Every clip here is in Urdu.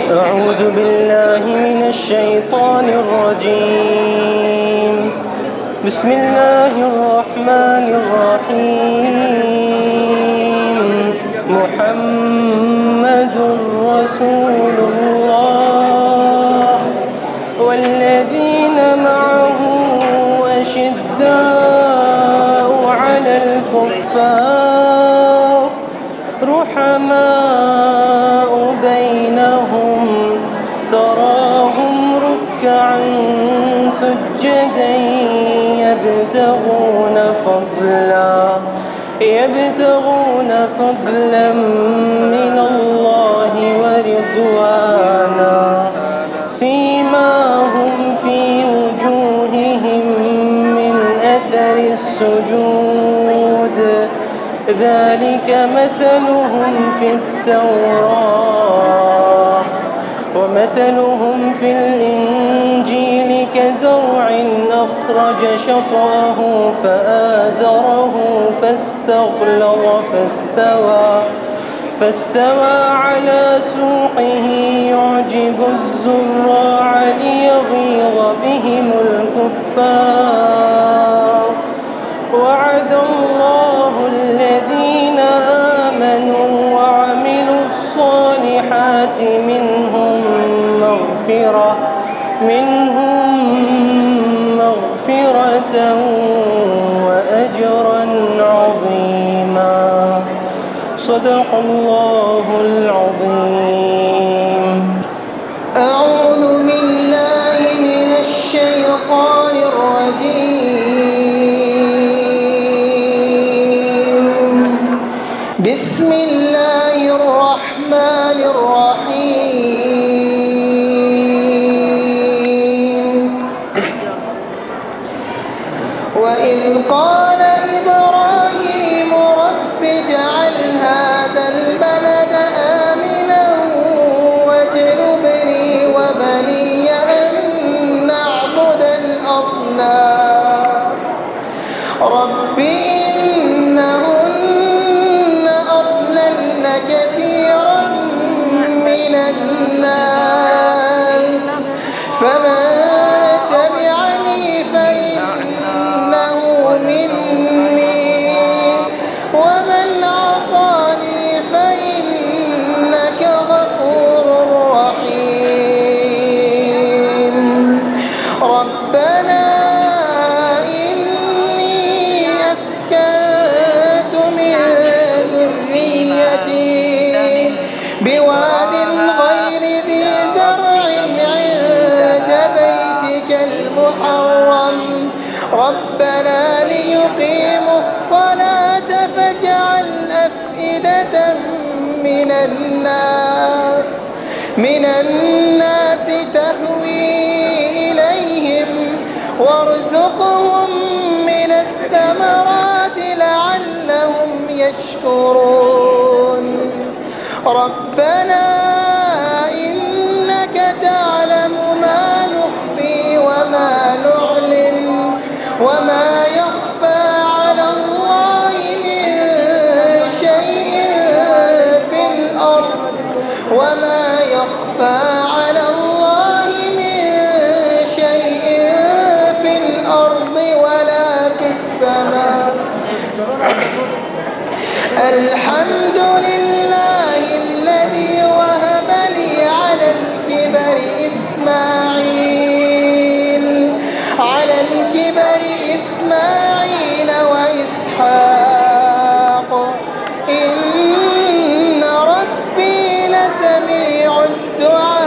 أعوذ بالله من الشيطان الرجيم. بسم الله الرحمن الرحيم. محمد رسول الله والذين معه أشداء على الكفار رحماء بينهم تراهم ركعا سجدا يبتغون فضلا من الله ورضوانا سيماهم في وجوههم من أثر السجود ذلك مثلهم في التوراة ومثلهم في الإنجيل كزرع أخرج شطأه فآزره فاستوى على سوقه يعجب الزراع ليغيظ بهم الكفار. وعد الله الذين آمنوا وعملوا الصالحات منهم مغفرة وأجرا عظيما. صدق الله العظيم. أعوذ بالله من الشيطان الرجيم. بسم الله الرحمن الرحيم. وإذ قال إبراهيم رب اجعل هذا البلد آمنا واجنبني وبني أن نعبد الأصنام رب إنهن أضللن كثيرا من الناس فمن تبعني فإنه مني ومن عصاني فإنك غفور رحيم. ربنا إني أسكنت من ذريتي بواد غير ذي زرع عند بيتك المحرم ربنا ليقيموا الصلاة فاجعل أفئدة من الناس تهوي إليهم وارزقهم من الثمرات لعلهم يشكرون. ربنا إنك تعلم ما نخفي وما نعلن وما يخفى على الله من شيء في الأرض وما يخفى على الله من شيء في الأرض ولا في السماء. الحمد لله الذي وهب لي على الكبر إسماعيل وإسحاق إن ربي لسميع الدعاء.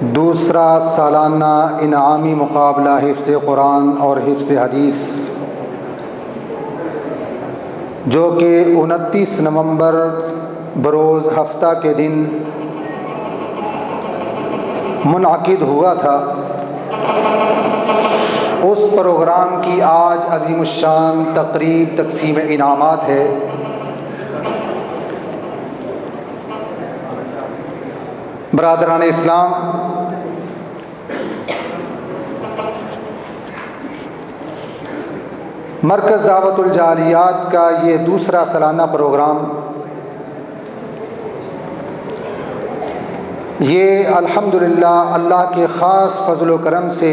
دوسرا سالانہ انعامی مقابلہ حفظ قرآن اور حفظ حدیث جو کہ 29 نومبر بروز ہفتہ کے دن منعقد ہوا تھا، اس پروگرام کی آج عظیم الشان تقریب تقسیم انعامات ہے۔ برادران اسلام، مرکز دعوت الجالیات کا یہ دوسرا سالانہ پروگرام یہ الحمدللہ اللہ کے خاص فضل و کرم سے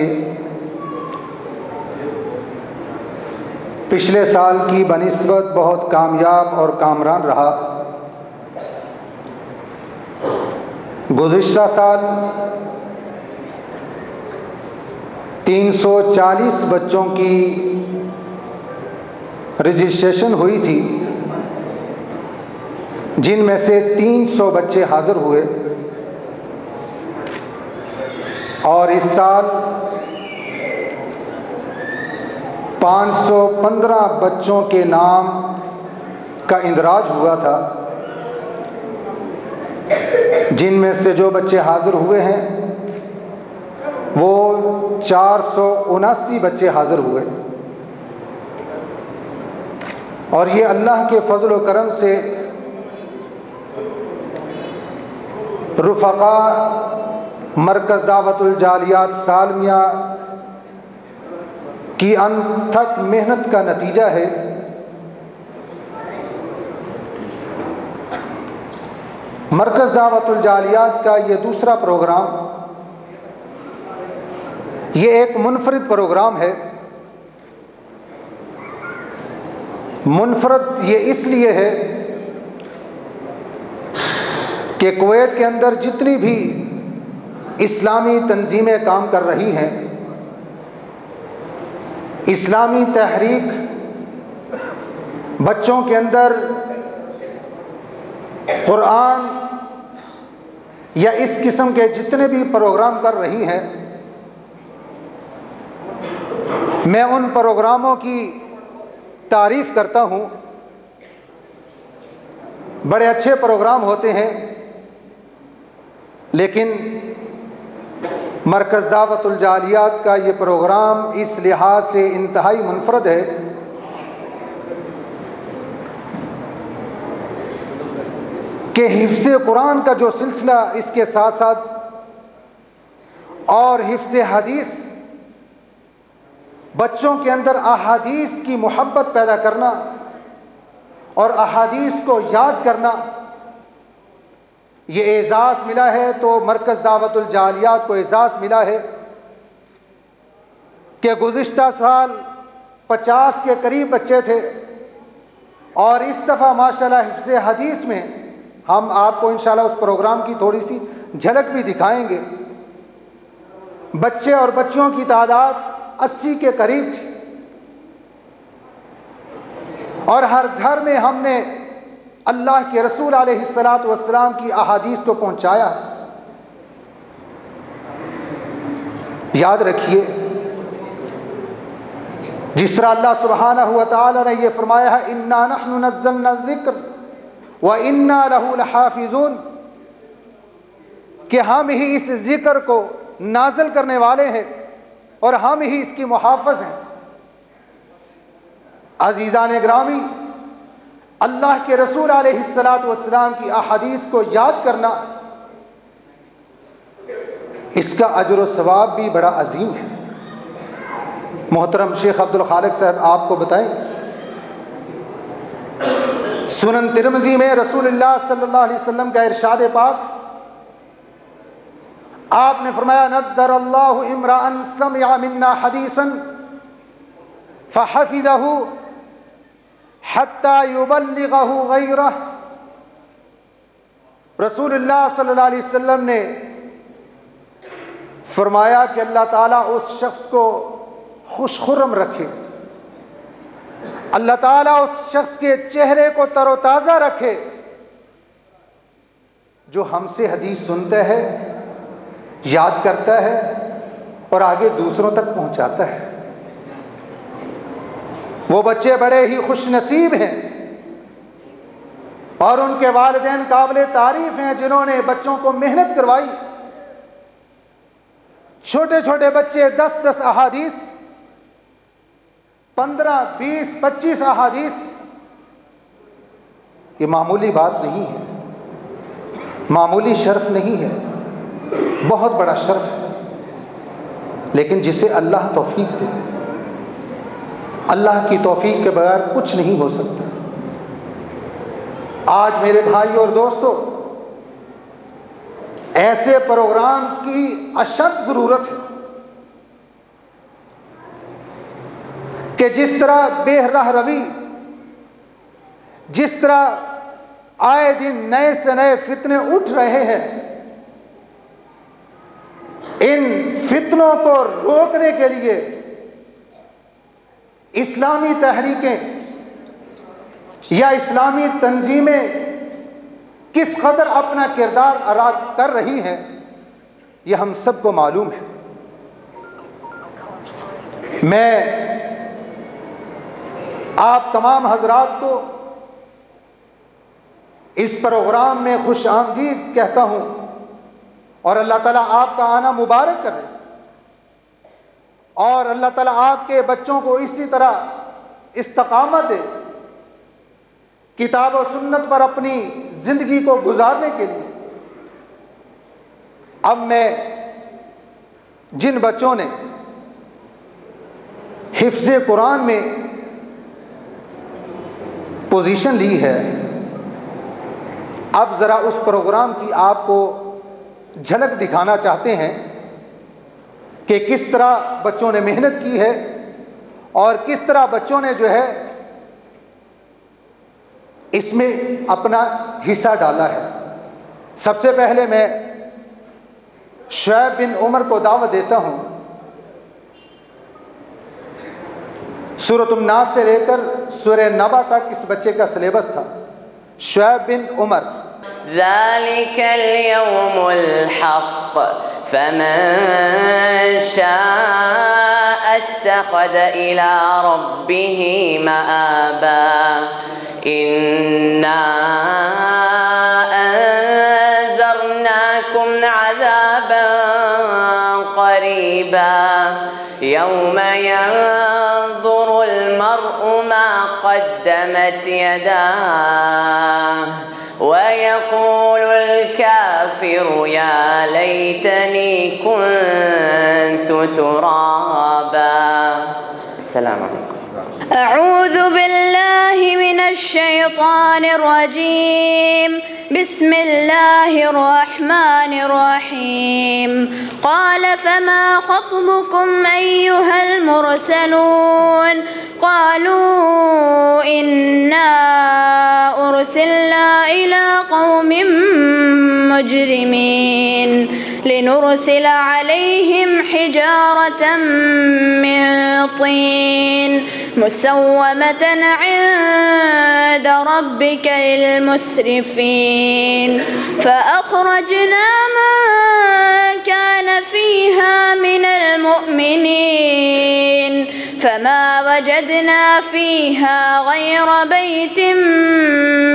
پچھلے سال کی بنسبت بہت کامیاب اور کامران رہا۔ گزشتہ سال 340 بچوں کی رجسٹریشن ہوئی تھی، جن میں سے 300 بچے حاضر ہوئے، اور اس سال 515 بچوں کے نام کا اندراج ہوا تھا، جن میں سے جو بچے حاضر ہوئے ہیں وہ 479 بچے حاضر ہوئے، اور یہ اللہ کے فضل و کرم سے رفقا مرکز دعوت الجالیات سالمیہ کی انتھک محنت کا نتیجہ ہے۔ مرکز دعوت الجالیات کا یہ دوسرا پروگرام یہ ایک منفرد پروگرام ہے۔ منفرد یہ اس لیے ہے کہ کویت کے اندر جتنی بھی اسلامی تنظیمیں کام کر رہی ہیں، اسلامی تحریک بچوں کے اندر قرآن یا اس قسم کے جتنے بھی پروگرام کر رہی ہیں، میں ان پروگراموں کی تعریف کرتا ہوں۔ بڑے اچھے پروگرام ہوتے ہیں، لیکن مرکز دعوت الجالیات کا یہ پروگرام اس لحاظ سے انتہائی منفرد ہے کہ حفظ قرآن کا جو سلسلہ اس کے ساتھ ساتھ اور حفظ حدیث، بچوں کے اندر احادیث کی محبت پیدا کرنا اور احادیث کو یاد کرنا، یہ اعزاز ملا ہے تو مرکز دعوت الجالیات کو اعزاز ملا ہے کہ گزشتہ سال 50 کے قریب بچے تھے، اور اس دفعہ ماشاءاللہ حفظ حدیث میں ہم آپ کو انشاءاللہ اس پروگرام کی تھوڑی سی جھلک بھی دکھائیں گے، بچے اور بچیوں کی تعداد 80 کے قریب تھی، اور ہر گھر میں ہم نے اللہ کے رسول علیہ الصلاۃ والسلام کی احادیث کو پہنچایا۔ یاد رکھیے، جس طرح اللہ سبحانہ و تعالی نے یہ فرمایا ہے اِنَّا نَحْنُ نَزَّلْنَا الذِّكْرَ وَإِنَّا لَهُ لَحَافِظُونَ، کہ ہم ہی اس ذکر کو نازل کرنے والے ہیں اور ہم ہی اس کی محافظ ہیں۔ عزیزان گرامی، اللہ کے رسول علیہ الصلاۃ والسلام کی احادیث کو یاد کرنا، اس کا اجر و ثواب بھی بڑا عظیم ہے۔ محترم شیخ عبد الخالق صاحب آپ کو بتائیں، سنن ترمذی میں رسول اللہ صلی اللہ علیہ وسلم کا ارشاد پاک، آپ نے فرمایا نذر اللہ امرأ سمع منا حدیثا فحفظہ حتی یبلغہ غیرہ۔ رسول اللہ صلی اللہ علیہ وسلم نے فرمایا کہ اللہ تعالیٰ اس شخص کو خوش خرم رکھے، اللہ تعالیٰ اس شخص کے چہرے کو تر و تازہ رکھے جو ہم سے حدیث سنتا ہے، یاد کرتا ہے اور آگے دوسروں تک پہنچاتا ہے۔ وہ بچے بڑے ہی خوش نصیب ہیں اور ان کے والدین قابل تعریف ہیں جنہوں نے بچوں کو محنت کروائی۔ چھوٹے چھوٹے بچے 10 احادیث، 15، 20، 25 احادیث، یہ معمولی بات نہیں ہے، معمولی شرف نہیں ہے، بہت بڑا شرف ہے۔ لیکن جسے اللہ توفیق دے، اللہ کی توفیق کے بغیر کچھ نہیں ہو سکتا۔ آج میرے بھائی اور دوستو، ایسے پروگرامز کی اشد ضرورت ہے کہ جس طرح بے راہ روی، جس طرح آئے دن نئے سے نئے فتنے اٹھ رہے ہیں، ان فتنوں کو روکنے کے لیے اسلامی تحریکیں یا اسلامی تنظیمیں کس قدر اپنا کردار ادا کر رہی ہیں، یہ ہم سب کو معلوم ہے۔ میں آپ تمام حضرات کو اس پروگرام میں خوش آمدید کہتا ہوں اور اللہ تعالیٰ آپ کا آنا مبارک کرے، اور اللہ تعالیٰ آپ کے بچوں کو اسی طرح استقامت دے کتاب و سنت پر اپنی زندگی کو گزارنے کے لیے۔ اب میں جن بچوں نے حفظ قرآن میں پوزیشن لی ہے، اب ذرا اس پروگرام کی آپ کو جھلک دکھانا چاہتے ہیں کہ کس طرح بچوں نے محنت کی ہے اور کس طرح بچوں نے جو ہے اس میں اپنا حصہ ڈالا ہے۔ سب سے پہلے میں شعیب بن عمر کو دعوت دیتا ہوں۔ سورۃ الناس سے لے کر سورہ نبا تک اس بچے کا سلیبس تھا۔ شعیب بن عمر۔ ذلك اليوم الحق فمن شاء اتخذ إلى ربه مآبا إنا أنذرناكم عذابا قريبا يوم ينظر المرء ما قدمت يداه ويقول الكافر يا ليتني كنت ترابا. السلام عليكم. أعوذ بالله من الشيطان الرجيم. بسم الله الرحمن الرحيم. قال فما خطبكم أيها المرسلون؟ قالوا إنا أرسلنا إلى قوم مجرمين لنرسل عليهم حجارة من طين مسومة عند ربك للمسرفين فأخرجنا من كان فيها من المؤمنين فما وجدنا فيها غير بيت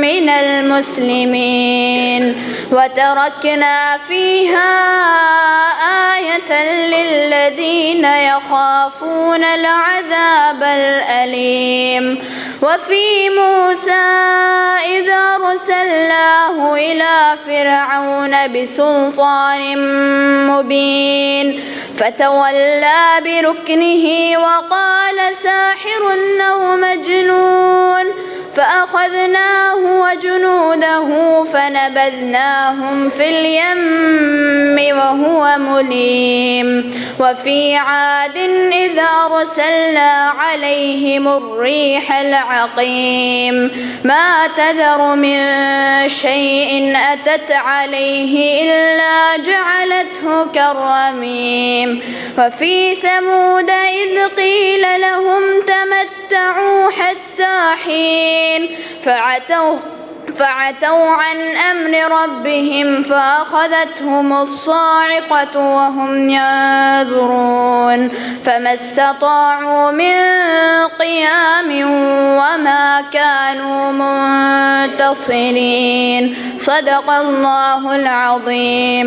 من المسلمين وتركنا فيها آية للذين يخافون العذاب الأليم. وفي موسى إذا أرسلناه إلى فرعون بسلطان مبين فتولى بركنه وقال ساحر أو مجنون فأخذناه وجنوده فنبذناهم في اليم وهو مليم. وفي عاد إذا أرسلنا عليهم الريح العقيم ما تذر من شيء أتت عليه إلا جعلته كالرميم. وفي ثمود إذ قيل لهم تمتعوا حتى حين فعتوا عن أمر ربهم فأخذتهم الصاعقة وهم ينظرون فما استطاعوا من قيام وما كانوا منتصرين. صدق الله العظيم.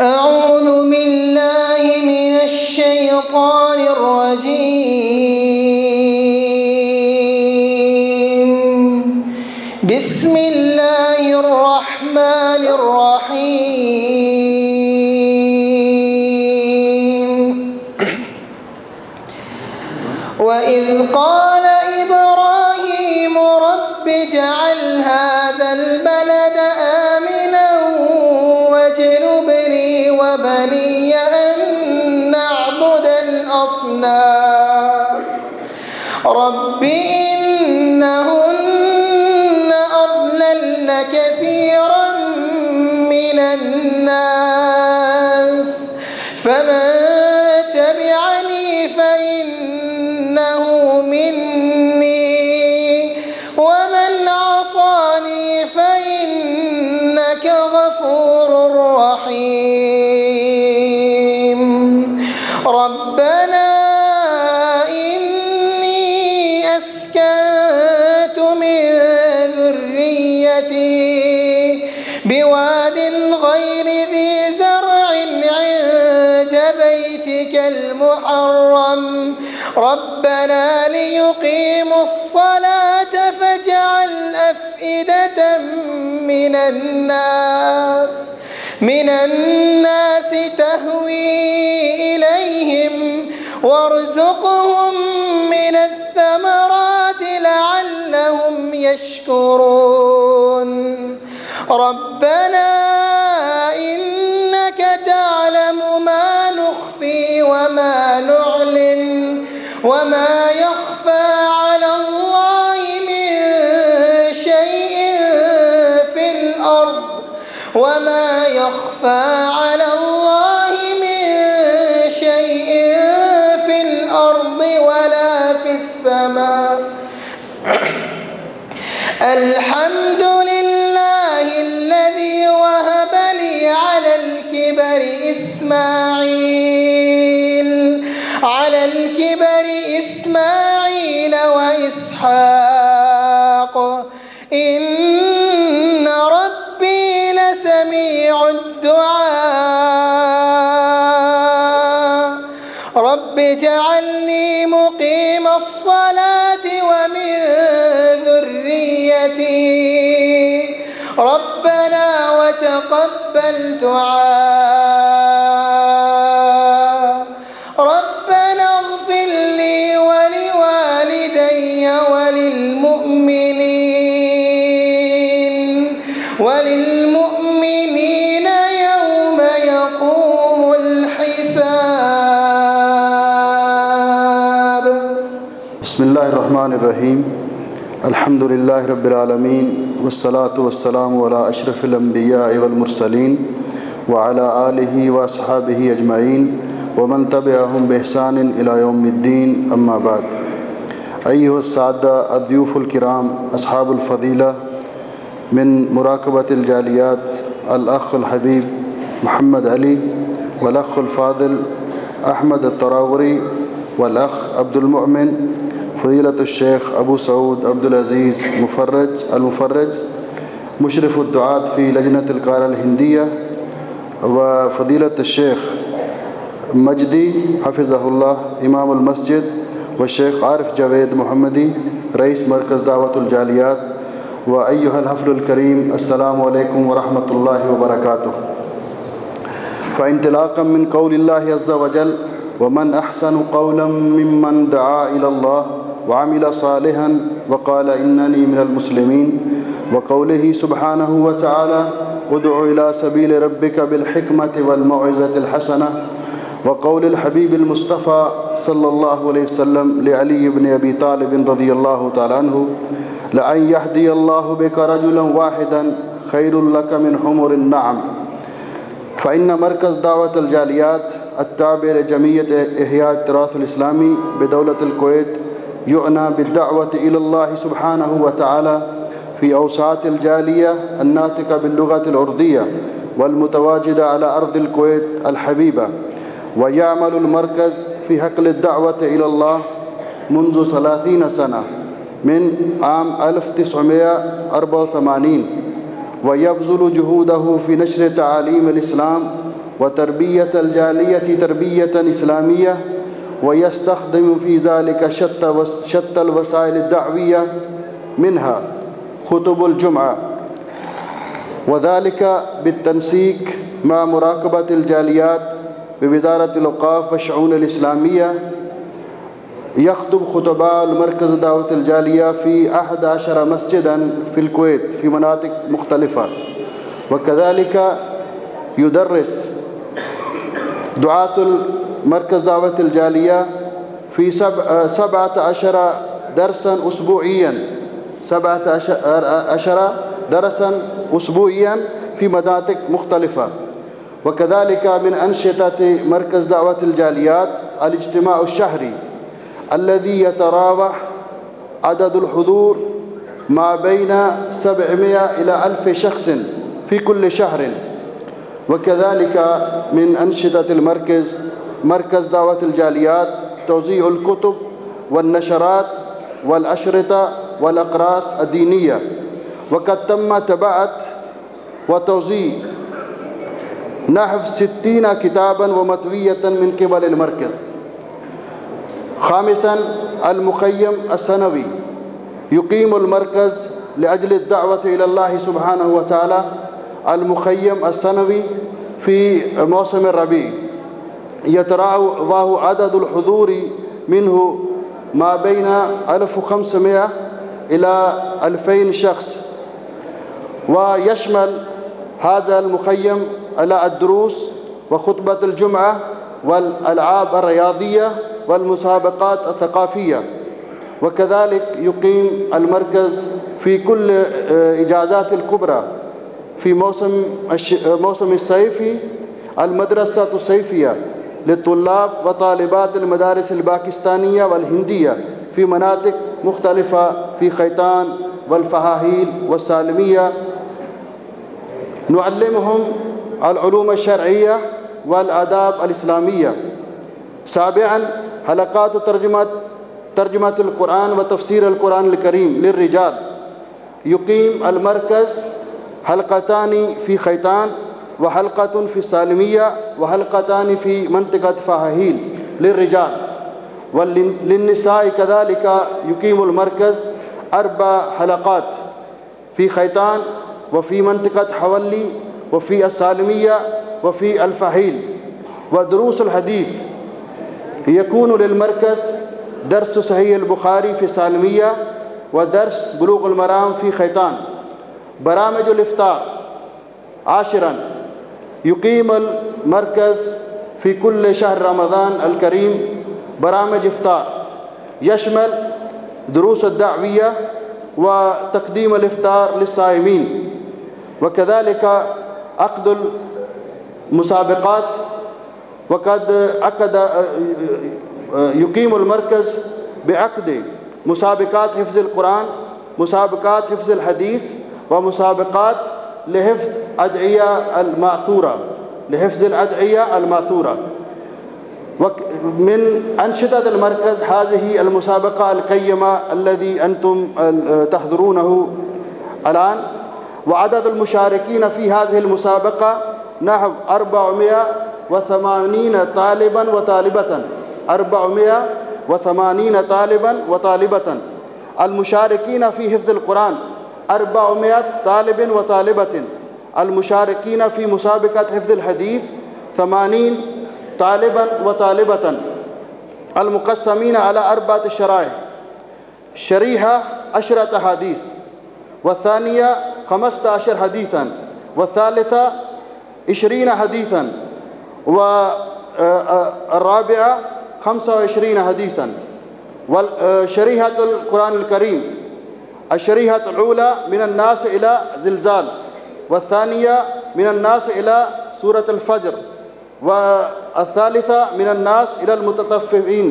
أعوذ بالله من الشيطان الرجيم. بسم الله الرحمن الرحيم. وإذ قال إبراهيم رب اجعل هذا البلد آمنا واجنبني وبني أن نعبد الأصنام رب إنهن أضللن كثيرا من الناس فمن تبعني فإنه مني ومن عصاني فإنك غفور رحيم. ربنا إني أسكنت من ذريتي بواد غير ذي زرع عند بيتك المحرم ربنا ليقيموا الصلاة فاجعل أفئدة من الناس تهوي إليهم وارزقهم من الثمرات لعلهم يشكرون. ربنا إنك تعلم ما نخفي وما نعلن وما يخفى على الله من شيء في الأرض وما يخفى على الله من شيء في الأرض ولا في السماء. الحمد لله الذي وهب لي على الكبر إسماعيل وإسحاق إن ربي لسميع الدعاء. رب اجعلني مقيم الصلاة ومن ذريتي ربنا وتقبل دعاء. ربنا اغفر لي ولوالدي وللمؤمنين يوم يقوم الحساب. بسم الله الرحمن الرحيم. الحمد لله رب العالمين والصلاة والسلام على أشرف الأنبياء والمرسلين وعلى آله وأصحابه أجمعين ومن تبعهم بإحسان إلى يوم الدين. أما بعد. أيها السادة الضيوف الكرام أصحاب الفضيلة، من مراقبة الجاليات الأخ الحبيب محمد علي والأخ الفاضل أحمد الطراوري والأخ عبد المؤمن، فضيلة الشيخ أبو سعود عبد العزيز المفرج مشرف الدعاة في لجنة القاهرة الهندية، وفضيلة الشيخ مجدي حفظه الله إمام المسجد، والشيخ عارف جاوید محمدي رئيس مركز دعوة الجاليات. وأيها الحفل الكريم، السلام عليكم ورحمة الله وبركاته. فانطلاقا من قول الله عز وجل: ومن أحسن قولا ممن دعا إلى الله وعمل صالحا وقال إنني من المسلمين، وقوله سبحانه وتعالى: ادع إلى سبيل ربك بالحكمة والموعظة الحسنة، وقول الحبيب المصطفى صلى الله عليه وسلم لعلي بن أبي طالب رضي الله تعالى عنه: لأن يهدي الله بك رجلا واحدا خير لك من حمر النعم. فإن مركز دعوة الجاليات التابع لجمعية إحياء التراث الإسلامي بدولة الكويت يعنى بالدعوة إلى الله سبحانه وتعالى في أوساط الجالية الناطقة باللغة الأردية والمتواجدة على أرض الكويت الحبيبة. ويعمل المركز في حقل الدعوة إلى الله منذ 30 سنة من عام 1984، ويبذل جهوده في نشر تعاليم الإسلام وتربية الجالية تربية إسلامية، ويستخدم في ذلك شتى الوسائل الدعوية منها خطب الجمعة، وذلك بالتنسيق مع مراقبة الجاليات بوزارة الأوقاف والشؤون الإسلامية. يخطب خطباء المركز دعوة الجالية في 11 مسجدا في الكويت في مناطق مختلفة، وكذلك يدرس دعاة المركز دعوة الجالية في 17 درسا أسبوعيا، 17 درسا أسبوعيا في مناطق مختلفة. وكذلك من أنشطة مركز دعوة الجاليات الاجتماع الشهري الذي يتراوح عدد الحضور ما بين 700 إلى 1000 شخص في كل شهر. وكذلك من أنشطة المركز مركز دعوة الجاليات توزيع الكتب والنشرات والأشرطة والأقراص الدينية، وقد تم تبعت وتوزيع نحو 60 كتابا ومطوية من قبل المركز. خامسا المخيم السنوي يقيم المركز لأجل الدعوة إلى الله سبحانه وتعالى المخيم السنوي في موسم الربيع، يتراوح عدد الحضور منه ما بين 1500 إلى 2000 شخص، ويشمل هذا المخيم على الدروس وخطبة الجمعة والألعاب الرياضية والمسابقات الثقافية. وكذلك يقيم المركز في كل إجازات الكبرى في موسم الصيفي المدرسة الصيفية للطلاب وطالبات المدارس الباكستانية والهندية في مناطق مختلفة في خيطان والفهاهيل والسالمية، نعلمهم العلوم الشرعية والآداب الإسلامية. سابعا حلقات ترجمة القرآن وتفسير القرآن الكريم للرجال، يقيم المركز حلقتان في خيطان وحلقة في السالمية وحلقتان في منطقة فهاهيل للرجال. وللنساء كذلك يقيم المركز 4 حلقات في خيطان وفي منطقة حولي وفي السالمية وفي الفهيل. ودروس الحديث يكون للمركز درس صحيح البخاري في السالمية ودرس بلوغ المرام في خيطان. برامج الإفطار. عاشرا يقيم المركز في كل شهر رمضان الكريم برامج إفطار يشمل دروس الدعوية وتقديم الإفطار للصائمين، وكذلك عقد المسابقات. وقد يقيم المركز بعقد مسابقات حفظ القرآن، مسابقات حفظ الحديث، ومسابقات لحفظ الأدعية الماثورة. ومن أنشطة المركز هذه المسابقة القيمة الذي أنتم تحضرونه الآن. وعدد المشاركين في هذه المسابقة نحو 480 طالبا وطالبة، 480 طالبا وطالبة. المشاركين في حفظ القرآن 400 طالب وطالبة. المشاركين في مسابقة حفظ الحديث 80 طالبا وطالبة، المقسمين على 4 شرائح: شريحة 10 أحاديث، والثانية 15 حديثا، والثالثة 20 حديثا، والرابعة 25 حديثا. وشريحة القرآن الكريم الشريحة الأولى من الناس إلى زلزال، والثانية من الناس إلى سورة الفجر، والثالثة من الناس إلى المتطففين،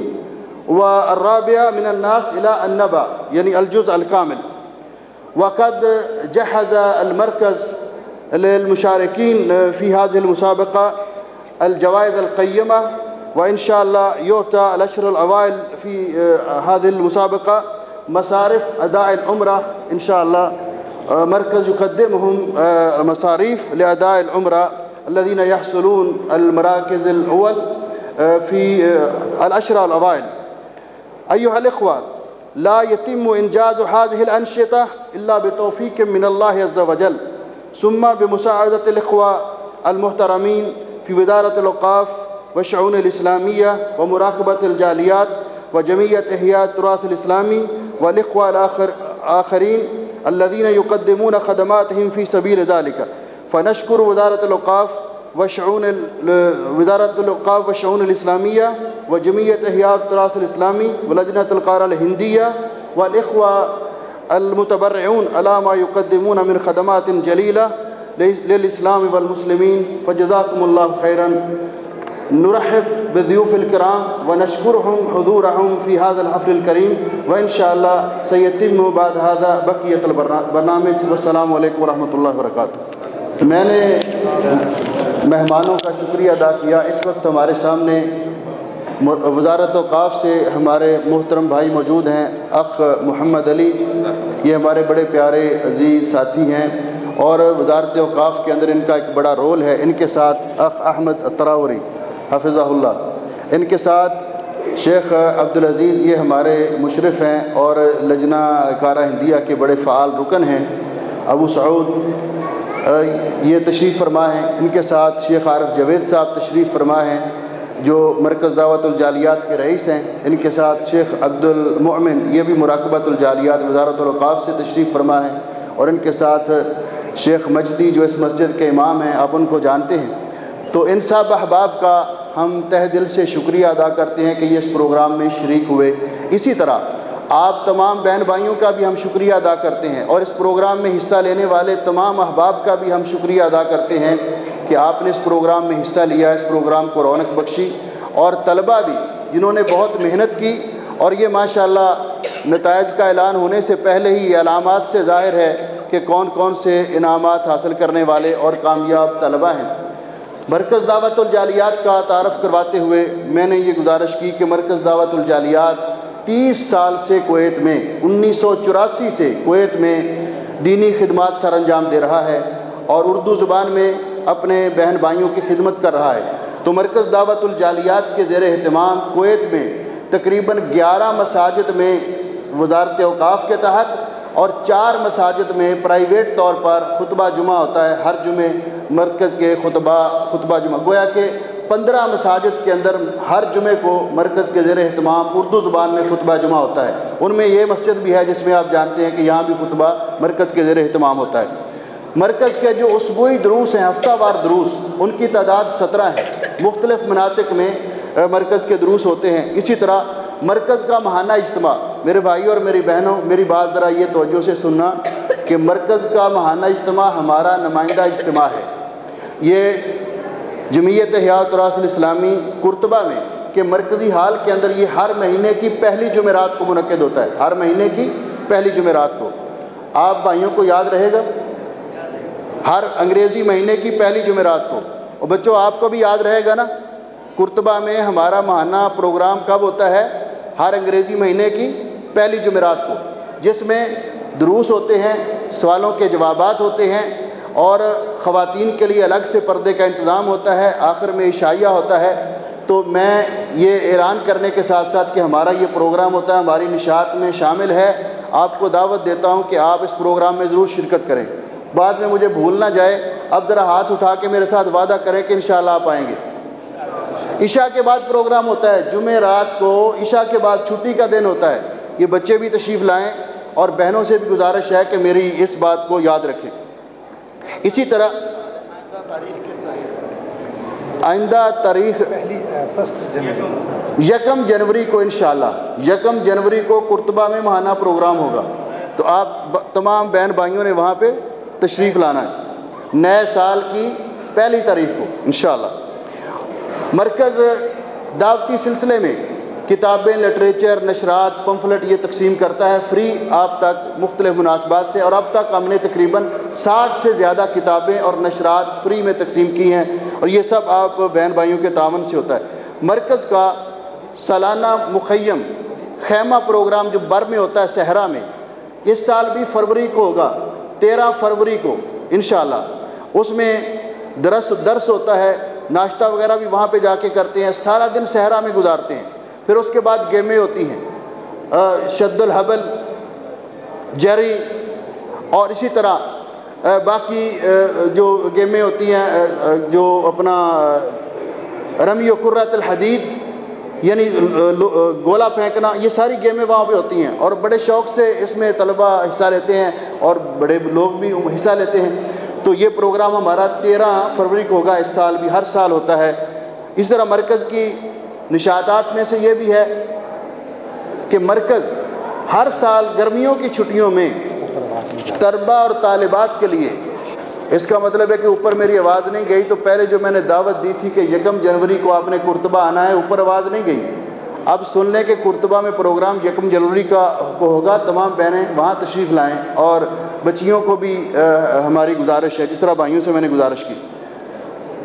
والرابعة من الناس إلى النبأ يعني الجزء الكامل. وقد جهز المركز للمشاركين في هذه المسابقة الجوائز القيمة، وإن شاء الله يعطى الأشهر الأوائل في هذه المسابقة مصارف أداء العمرة. إن شاء الله مركز يقدمهم مصاريف لأداء العمرة الذين يحصلون المراكز الأول في الأشهر الأوائل. أيها الإخوة، لا يتم إنجاز هذه الأنشطة إلا بتوفيق من الله عز وجل، ثم بمساعدة الإخوة المحترمين في وزارة الأوقاف والشؤون الإسلامية ومراقبة الجاليات وجمعية إحياء التراث الإسلامي والإخوة الآخرين الذين يقدمون خدماتهم في سبيل ذلك. فنشكر وزارة الأوقاف والشؤون الإسلامية وجمعية إحياء التراث الإسلامي ولجنة القارة الهندية والإخوة المتبرعون على ما يقدمون من خدمات جليلة للإسلام والمسلمين، فجزاكم الله خيرا. نرحب بالضيوف الكرام ونشكرهم حضورهم في هذا الحفل الكريم، وإن شاء الله سيتم بعد هذا بقية البرنامج. والسلام علیکم ورحمۃ اللہ وبرکاتہ۔ میں نے مہمانوں کا شکریہ ادا کیا۔ اس وقت ہمارے سامنے وزارت اوقاف سے ہمارے محترم بھائی موجود ہیں، اخ محمد علی، یہ ہمارے بڑے پیارے عزیز ساتھی ہیں اور وزارت اوقاف کے اندر ان کا ایک بڑا رول ہے۔ ان کے ساتھ اخ احمد التراوری حفظہ اللہ، ان کے ساتھ شیخ عبدالعزیز، یہ ہمارے مشرف ہیں اور لجنہ کارہ ہندیہ کے بڑے فعال رکن ہیں۔ ابو سعود یہ تشریف فرما ہیں، ان کے ساتھ شیخ عارف جاوید صاحب تشریف فرما ہیں جو مرکز دعوت الجالیات کے رئیس ہیں۔ ان کے ساتھ شیخ عبد المؤمن، یہ بھی مراقبت الجالیات وزارت الاوقاف سے تشریف فرما ہیں، اور ان کے ساتھ شیخ مجدی جو اس مسجد کے امام ہیں، آپ ان کو جانتے ہیں۔ تو ان سب احباب کا ہم تہ دل سے شکریہ ادا کرتے ہیں کہ یہ اس پروگرام میں شریک ہوئے۔ اسی طرح آپ تمام بہن بھائیوں کا بھی ہم شکریہ ادا کرتے ہیں، اور اس پروگرام میں حصہ لینے والے تمام احباب کا بھی ہم شکریہ ادا کرتے ہیں کہ آپ نے اس پروگرام میں حصہ لیا، اس پروگرام کو رونق بخشی، اور طلبہ بھی جنہوں نے بہت محنت کی، اور یہ ماشاءاللہ نتائج کا اعلان ہونے سے پہلے ہی علامات سے ظاہر ہے کہ کون کون سے انعامات حاصل کرنے والے اور کامیاب طلبہ ہیں۔ مرکز دعوت الجالیات کا تعارف کرواتے ہوئے میں نے یہ گزارش کی کہ مرکز دعوت الجالیات 30 سال سے کویت میں 1984 سے کویت میں دینی خدمات سر انجام دے رہا ہے اور اردو زبان میں اپنے بہن بھائیوں کی خدمت کر رہا ہے۔ تو مرکز دعوت الجالیات کے زیر اہتمام کویت میں تقریباً 11 مساجد میں وزارت اوقاف کے تحت اور 4 مساجد میں پرائیویٹ طور پر خطبہ جمعہ ہوتا ہے۔ ہر جمعے مرکز کے خطبہ جمعہ، گویا کہ 15 مساجد کے اندر ہر جمعے کو مرکز کے زیر اہتمام اردو زبان میں خطبہ جمعہ ہوتا ہے۔ ان میں یہ مسجد بھی ہے جس میں آپ جانتے ہیں کہ یہاں بھی خطبہ مرکز کے زیر اہتمام ہوتا ہے۔ مرکز کے جو اسبوعی دروس ہیں، ہفتہ وار دروس، ان کی تعداد 17 ہے۔ مختلف مناطق میں مرکز کے دروس ہوتے ہیں۔ اسی طرح مرکز کا ماہانہ اجتماع، میرے بھائیوں اور میری بہنوں میری بات ذرا یہ توجہ سے سننا کہ مرکز کا ماہانہ اجتماع ہمارا نمائندہ اجتماع ہے۔ یہ جمعیت احیاء التراث الاسلامی قرطبہ میں کہ مرکزی ہال کے اندر یہ ہر مہینے کی پہلی جمعرات کو منعقد ہوتا ہے، ہر مہینے کی پہلی جمعرات کو۔ آپ بھائیوں کو یاد رہے گا، ہر انگریزی مہینے کی پہلی جمعرات کو۔ اور بچوں آپ کو بھی یاد رہے گا نا، قرطبہ میں ہمارا ماہانہ پروگرام کب ہوتا ہے؟ ہر انگریزی مہینے کی پہلی جمعرات کو، جس میں دروس ہوتے ہیں، سوالوں کے جوابات ہوتے ہیں، اور خواتین کے لیے الگ سے پردے کا انتظام ہوتا ہے، آخر میں عشائیہ ہوتا ہے۔ تو میں یہ اعلان کرنے کے ساتھ ساتھ کہ ہمارا یہ پروگرام ہوتا ہے، ہماری نشاط میں شامل ہے، آپ کو دعوت دیتا ہوں کہ آپ اس پروگرام میں ضرور شرکت کریں۔ بعد میں مجھے بھول نہ جائے، اب ذرا ہاتھ اٹھا کے میرے ساتھ وعدہ کریں کہ انشاءاللہ آپ آئیں گے۔ عشاء کے بعد پروگرام ہوتا ہے، جمعہ رات کو عشاء کے بعد چھٹی کا دن ہوتا ہے۔ یہ بچے بھی تشریف لائیں، اور بہنوں سے بھی گزارش ہے کہ میری اس بات کو یاد رکھیں۔ اسی طرح آئندہ تاریخ 1 جنوری کو انشاءاللہ 1 جنوری کو قرطبہ میں ماہانہ پروگرام ہوگا، تو آپ تمام بہن بھائیوں نے وہاں پہ تشریف لانا ہے۔ نئے سال کی پہلی تاریخ کو انشاءاللہ۔ مرکز دعوتی سلسلے میں کتابیں، لٹریچر، نشرات، پمفلٹ یہ تقسیم کرتا ہے فری آپ تک مختلف مناسبات سے، اور اب تک ہم نے تقریباً 60 سے زیادہ کتابیں اور نشرات فری میں تقسیم کی ہیں، اور یہ سب آپ بہن بھائیوں کے تعاون سے ہوتا ہے۔ مرکز کا سالانہ مخیم خیمہ پروگرام جو بر میں ہوتا ہے صحرا میں، اس سال بھی فروری کو ہوگا، 13 فروری کو انشاءاللہ۔ اس میں درس ہوتا ہے، ناشتہ وغیرہ بھی وہاں پہ جا کے کرتے ہیں، سارا دن صحرا میں گزارتے ہیں۔ پھر اس کے بعد گیمیں ہوتی ہیں، شد الحبل، جری، اور اسی طرح باقی جو گیمیں ہوتی ہیں، جو اپنا رمی و کرۃ الحدید یعنی گولا پھینکنا، یہ ساری گیمیں وہاں پہ ہوتی ہیں، اور بڑے شوق سے اس میں طلبہ حصہ لیتے ہیں اور بڑے لوگ بھی حصہ لیتے ہیں۔ تو یہ پروگرام ہمارا 13 فروری کو ہوگا، اس سال بھی، ہر سال ہوتا ہے۔ اس طرح مرکز کی نشاطات میں سے یہ بھی ہے کہ مرکز ہر سال گرمیوں کی چھٹیوں میں طلبہ اور طالبات کے لیے، اس کا مطلب ہے کہ اوپر میری آواز نہیں گئی، تو پہلے جو میں نے دعوت دی تھی کہ 1 جنوری کو آپ نے قرطبہ آنا ہے، اوپر آواز نہیں گئی۔ اب سن لیں کہ قرطبہ میں پروگرام 1 جنوری کو ہوگا، تمام بہنیں وہاں تشریف لائیں، اور بچیوں کو بھی ہماری گزارش ہے، جس طرح بھائیوں سے میں نے گزارش کی۔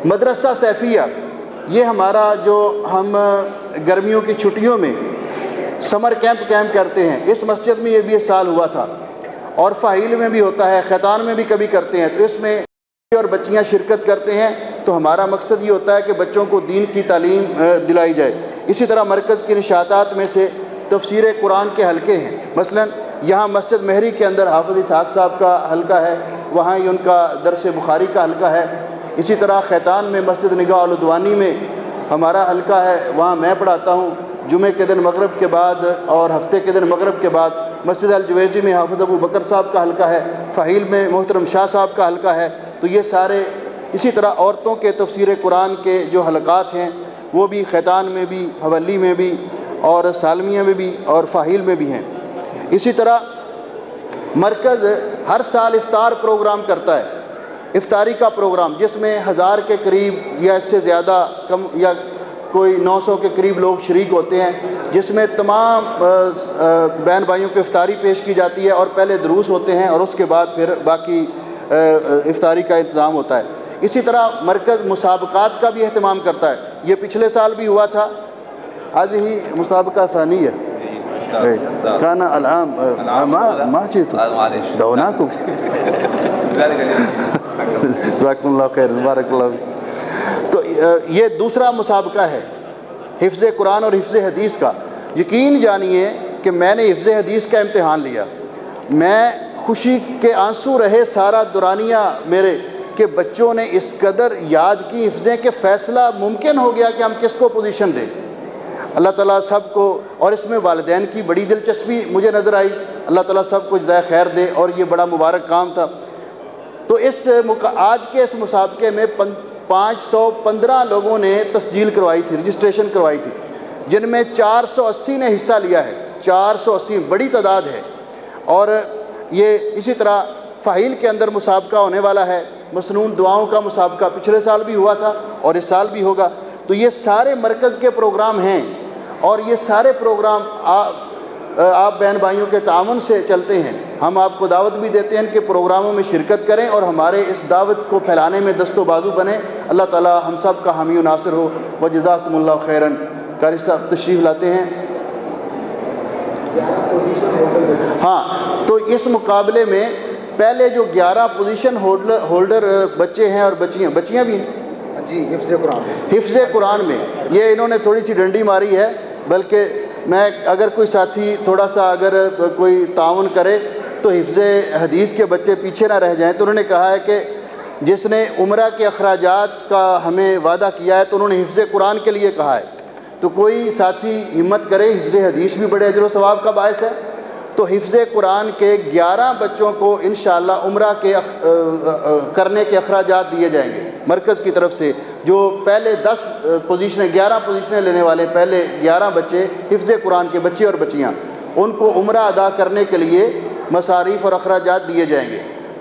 مدرسہ سیفیہ، یہ ہمارا جو ہم گرمیوں کی چھٹیوں میں سمر کیمپ کرتے ہیں، اس مسجد میں یہ بھی اس سال ہوا تھا، اور فاہیل میں بھی ہوتا ہے، خیتان میں بھی کبھی کرتے ہیں، تو اس میں اور بچیاں شرکت کرتے ہیں۔ تو ہمارا مقصد یہ ہوتا ہے کہ بچوں کو دین کی تعلیم دلائی جائے۔ اسی طرح مرکز کی نشاطات میں سے تفسیر قرآن کے حلقے ہیں، مثلا یہاں مسجد مہری کے اندر حافظ اسحاق صاحب کا حلقہ ہے، وہاں ہی ان کا درس بخاری کا حلقہ ہے۔ اسی طرح خیتان میں مسجد نگاہ العدوانی میں ہمارا حلقہ ہے، وہاں میں پڑھاتا ہوں جمعے کے دن مغرب کے بعد، اور ہفتے کے دن مغرب کے بعد۔ مسجد الجویزی میں حافظ ابو بکر صاحب کا حلقہ ہے، فہیل میں محترم شاہ صاحب کا حلقہ ہے۔ تو یہ سارے، اسی طرح عورتوں کے تفسیر قرآن کے جو حلقات ہیں وہ بھی خیتان میں بھی، حولی میں بھی، اور سالمیہ میں بھی، اور فاہیل میں بھی ہیں۔ اسی طرح مرکز ہر سال افطار پروگرام کرتا ہے، افطاری کا پروگرام، جس میں 1000 کے قریب یا اس سے زیادہ کم یا کوئی 900 کے قریب لوگ شریک ہوتے ہیں، جس میں تمام بہن بھائیوں کو افطاری پیش کی جاتی ہے، اور پہلے دروس ہوتے ہیں، اور اس کے بعد پھر باقی افطاری کا انتظام ہوتا ہے۔ اسی طرح مرکز مسابقات کا بھی اہتمام کرتا ہے، یہ پچھلے سال بھی ہوا تھا، آج ہی مسابقہ ثانیہ كان العام ما جئتم دعوناكم جزاكم الله خير بارك الله۔ تو یہ دوسرا مسابقہ ہے حفظ قرآن اور حفظ حدیث کا۔ یقین جانیے کہ میں نے حفظ حدیث کا امتحان لیا، میں خوشی کے آنسو رہے سارا دورانیہ میرے، کہ بچوں نے اس قدر یاد کی حفظیں کہ فیصلہ ممکن ہو گیا کہ ہم کس کو پوزیشن دیں۔ اللہ تعالیٰ سب کو، اور اس میں والدین کی بڑی دلچسپی مجھے نظر آئی، اللہ تعالیٰ سب کو جزائے خیر دے، اور یہ بڑا مبارک کام تھا۔ تو آج کے اس مسابقے میں 515 لوگوں نے تسجیل کروائی تھی، رجسٹریشن کروائی تھی، جن میں 480 نے حصہ لیا ہے، 480 بڑی تعداد ہے۔ اور یہ اسی طرح فاہیل کے اندر مسابقہ ہونے والا ہے، مسنون دعاؤں کا مسابقہ پچھلے سال بھی ہوا تھا اور اس سال بھی ہوگا۔ تو یہ سارے مرکز کے پروگرام ہیں، اور یہ سارے پروگرام آپ بہن بھائیوں کے تعاون سے چلتے ہیں۔ ہم آپ کو دعوت بھی دیتے ہیں کہ پروگراموں میں شرکت کریں، اور ہمارے اس دعوت کو پھیلانے میں دست و بازو بنیں۔ اللہ تعالیٰ ہم سب کا حامی و ناصر ہو، وجزاکم اللہ خیراً۔ قاری صاحب تشریف لاتے ہیں۔ ہاں، تو اس مقابلے میں پہلے جو 11 پوزیشن ہولڈر بچے ہیں اور بچیاں بھی ہیں جی، حفظ قرآن میں یہ انہوں نے تھوڑی سی ڈنڈی ماری ہے، بلکہ میں اگر کوئی ساتھی تھوڑا سا اگر کوئی تعاون کرے تو حفظ حدیث کے بچے پیچھے نہ رہ جائیں۔ تو انہوں نے کہا ہے کہ جس نے عمرہ کے اخراجات کا ہمیں وعدہ کیا ہے، تو انہوں نے حفظ قرآن کے لیے کہا ہے، تو کوئی ساتھی ہمت کرے، حفظ حدیث بھی بڑے اجر و ثواب کا باعث ہے۔ تو حفظ قرآن کے 11 بچوں کو انشاءاللہ عمرہ کے کرنے کے اخراجات دیے جائیں گے مرکز کی طرف سے۔ جو پہلے 10 پوزیشنیں 11 پوزیشنیں لینے والے پہلے 11 بچے حفظ قرآن کے بچے اور بچیاں، ان کو عمرہ ادا کرنے کے لیے مصاریف اور اخراجات دیے جائیں گے۔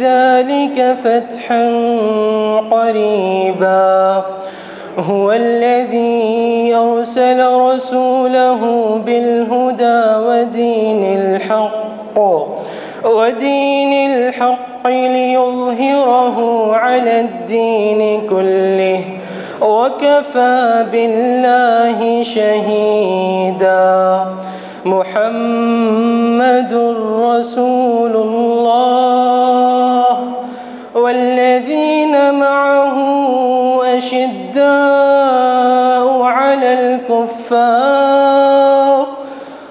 ذلك فتحا قريبا هو الذي أرسل رسوله بالهدى ودين الحق ليظهره على الدين كله وكفى بالله شهيدا محمد رسول الله والذين معه أشداء على الكفار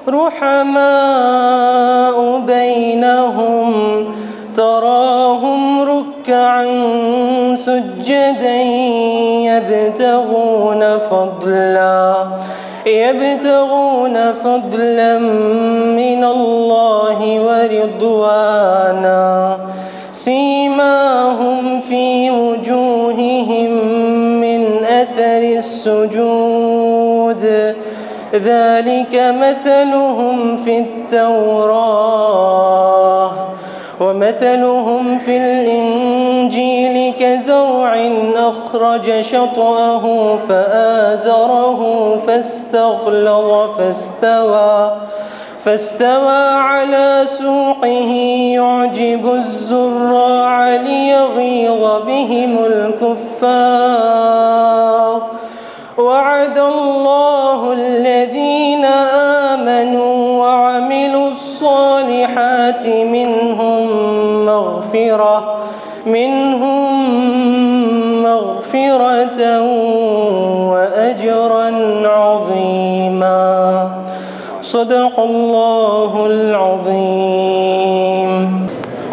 رحماء بينهم تراهم ركعا سجدا يبتغون فضلا من الله ورضوانا سيماهم في وجوههم من أثر السجود ذلك مثلهم في التوراة ومثلهم في الإنجيل كزرع أخرج شطأه فآزره فاستوى على سوقه يعجب الزراع ليغيظ بهم الكفار وعد الله الذين آمنوا وعملوا الصالحات منهم مغفرة وأجرا عظيما صدق الله العظيم।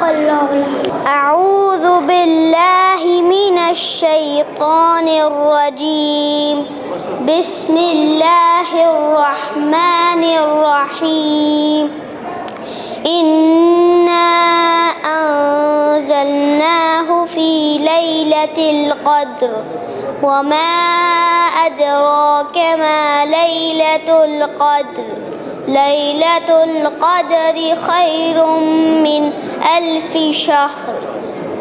صدق الله العظيم. أعوذ بالله من الشيطان الرجيم. بسم الله الرحمن الرحيم. إنا أنزلناه في ليلة القدر وما أدراك ما ليلة القدر. ليلة القدر خير من 1000 شهر.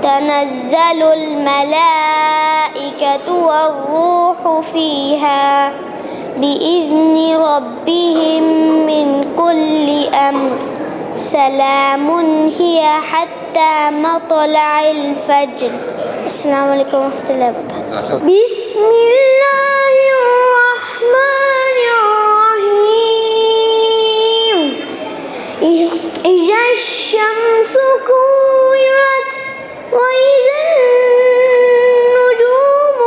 تنزل الملائكة والروح فيها بإذن ربهم من كل أمر. سلام هي حتى مطلع الفجر. السلام عليكم ورحمة الله وبركاته. بسم الله الرحمن الرحيم. إذا الشمس كورت وإذا النجوم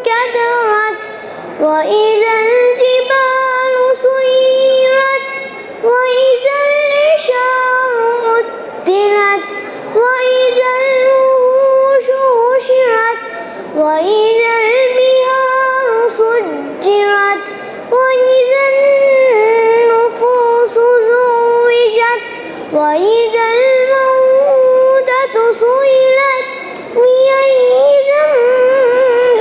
كدرت وإذا الجبال سيرت وإذا العشار عطلت وإذا الوحوش حشرت وإذا البحار سجرت وإذا النفوس زوجت وإذا الموءودة سئلت بأي ذنب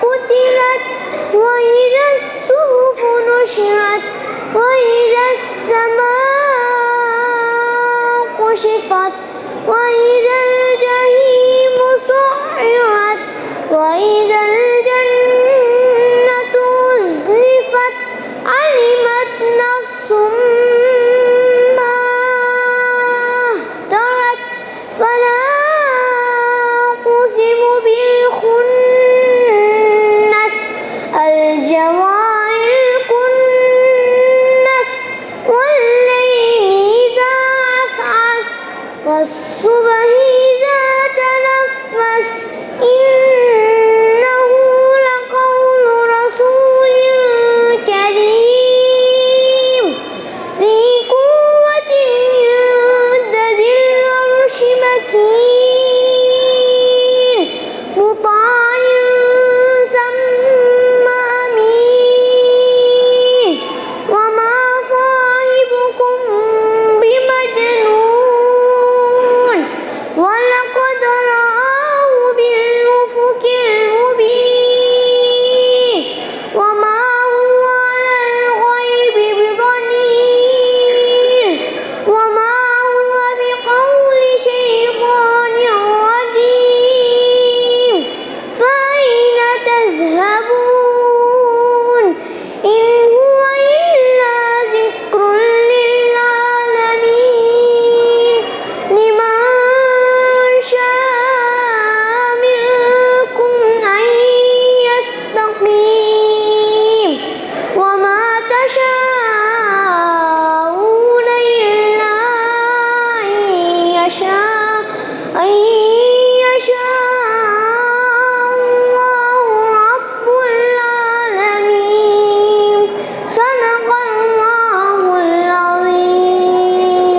قتلت وإذا الصحف نشرت وإذا السماء كشطت وإذا الجحيم سعرت وإذا الجنة أزلفت علمت نفس ما اهترت. فلا أقسم بالخنس الجوار الكنس والليل إذا عسعس والصبح إذا تنفس. إنه لقول رسول كريم ذي قوة عند ذي العرش مكين مطاع ثم أمين. وما صاحبكم بمجنون ولقد رآه بالأفق المبين. وما هو على الغيب بضنين وما هو بقول شيطان رجيم. فأين تذهبون إن هو إلا ذكر للعالمين. لمن شاء منكم أن يستقيم وما تشاءون إلا أن يشاء الله رب العالمين. صدق الله العظيم.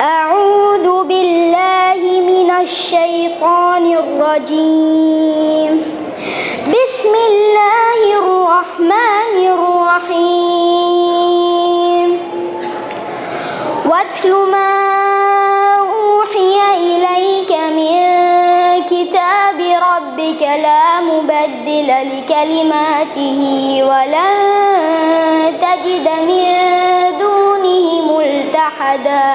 أعوذ بالله من الشيطان الرجيم. بسم الله الرحمن الرحيم. واتل ما أوحي إليك من كتاب ربك لا مبدل لكلماته ولن تجد من دونه ملتحدا.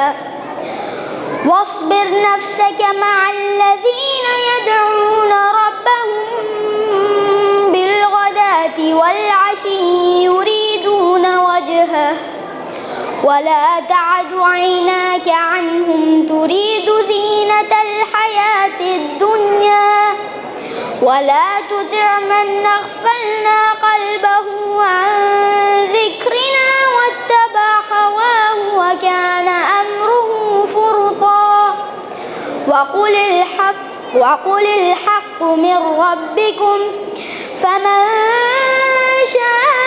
واصبر نفسك مع الذين يدعون ربهم بالغداة والعشي يريدون وجهه ولا تعد عيناك عنهم تريد زينة الحياة الدنيا ولا تطع من أغفلنا قلبه عن ذكرنا واتبع هواه وكان أمره فرطا. وقل الحق من ربكم فمن شاء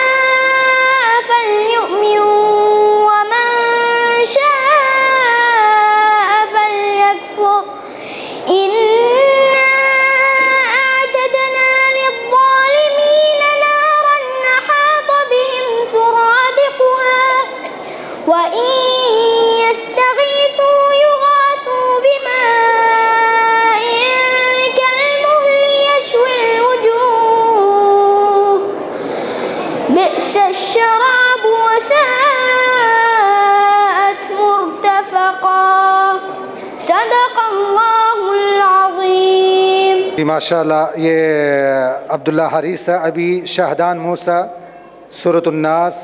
وإن يستغيثوا يغاثوا بماء كالمهل يشوي الوجوه بئس الشراب وساءت مرتفقا صدق اللہ العظیم. ماشاءاللہ یہ عبداللہ حریث تھا. ابھی شاہدان موسیٰ سورۃ الناس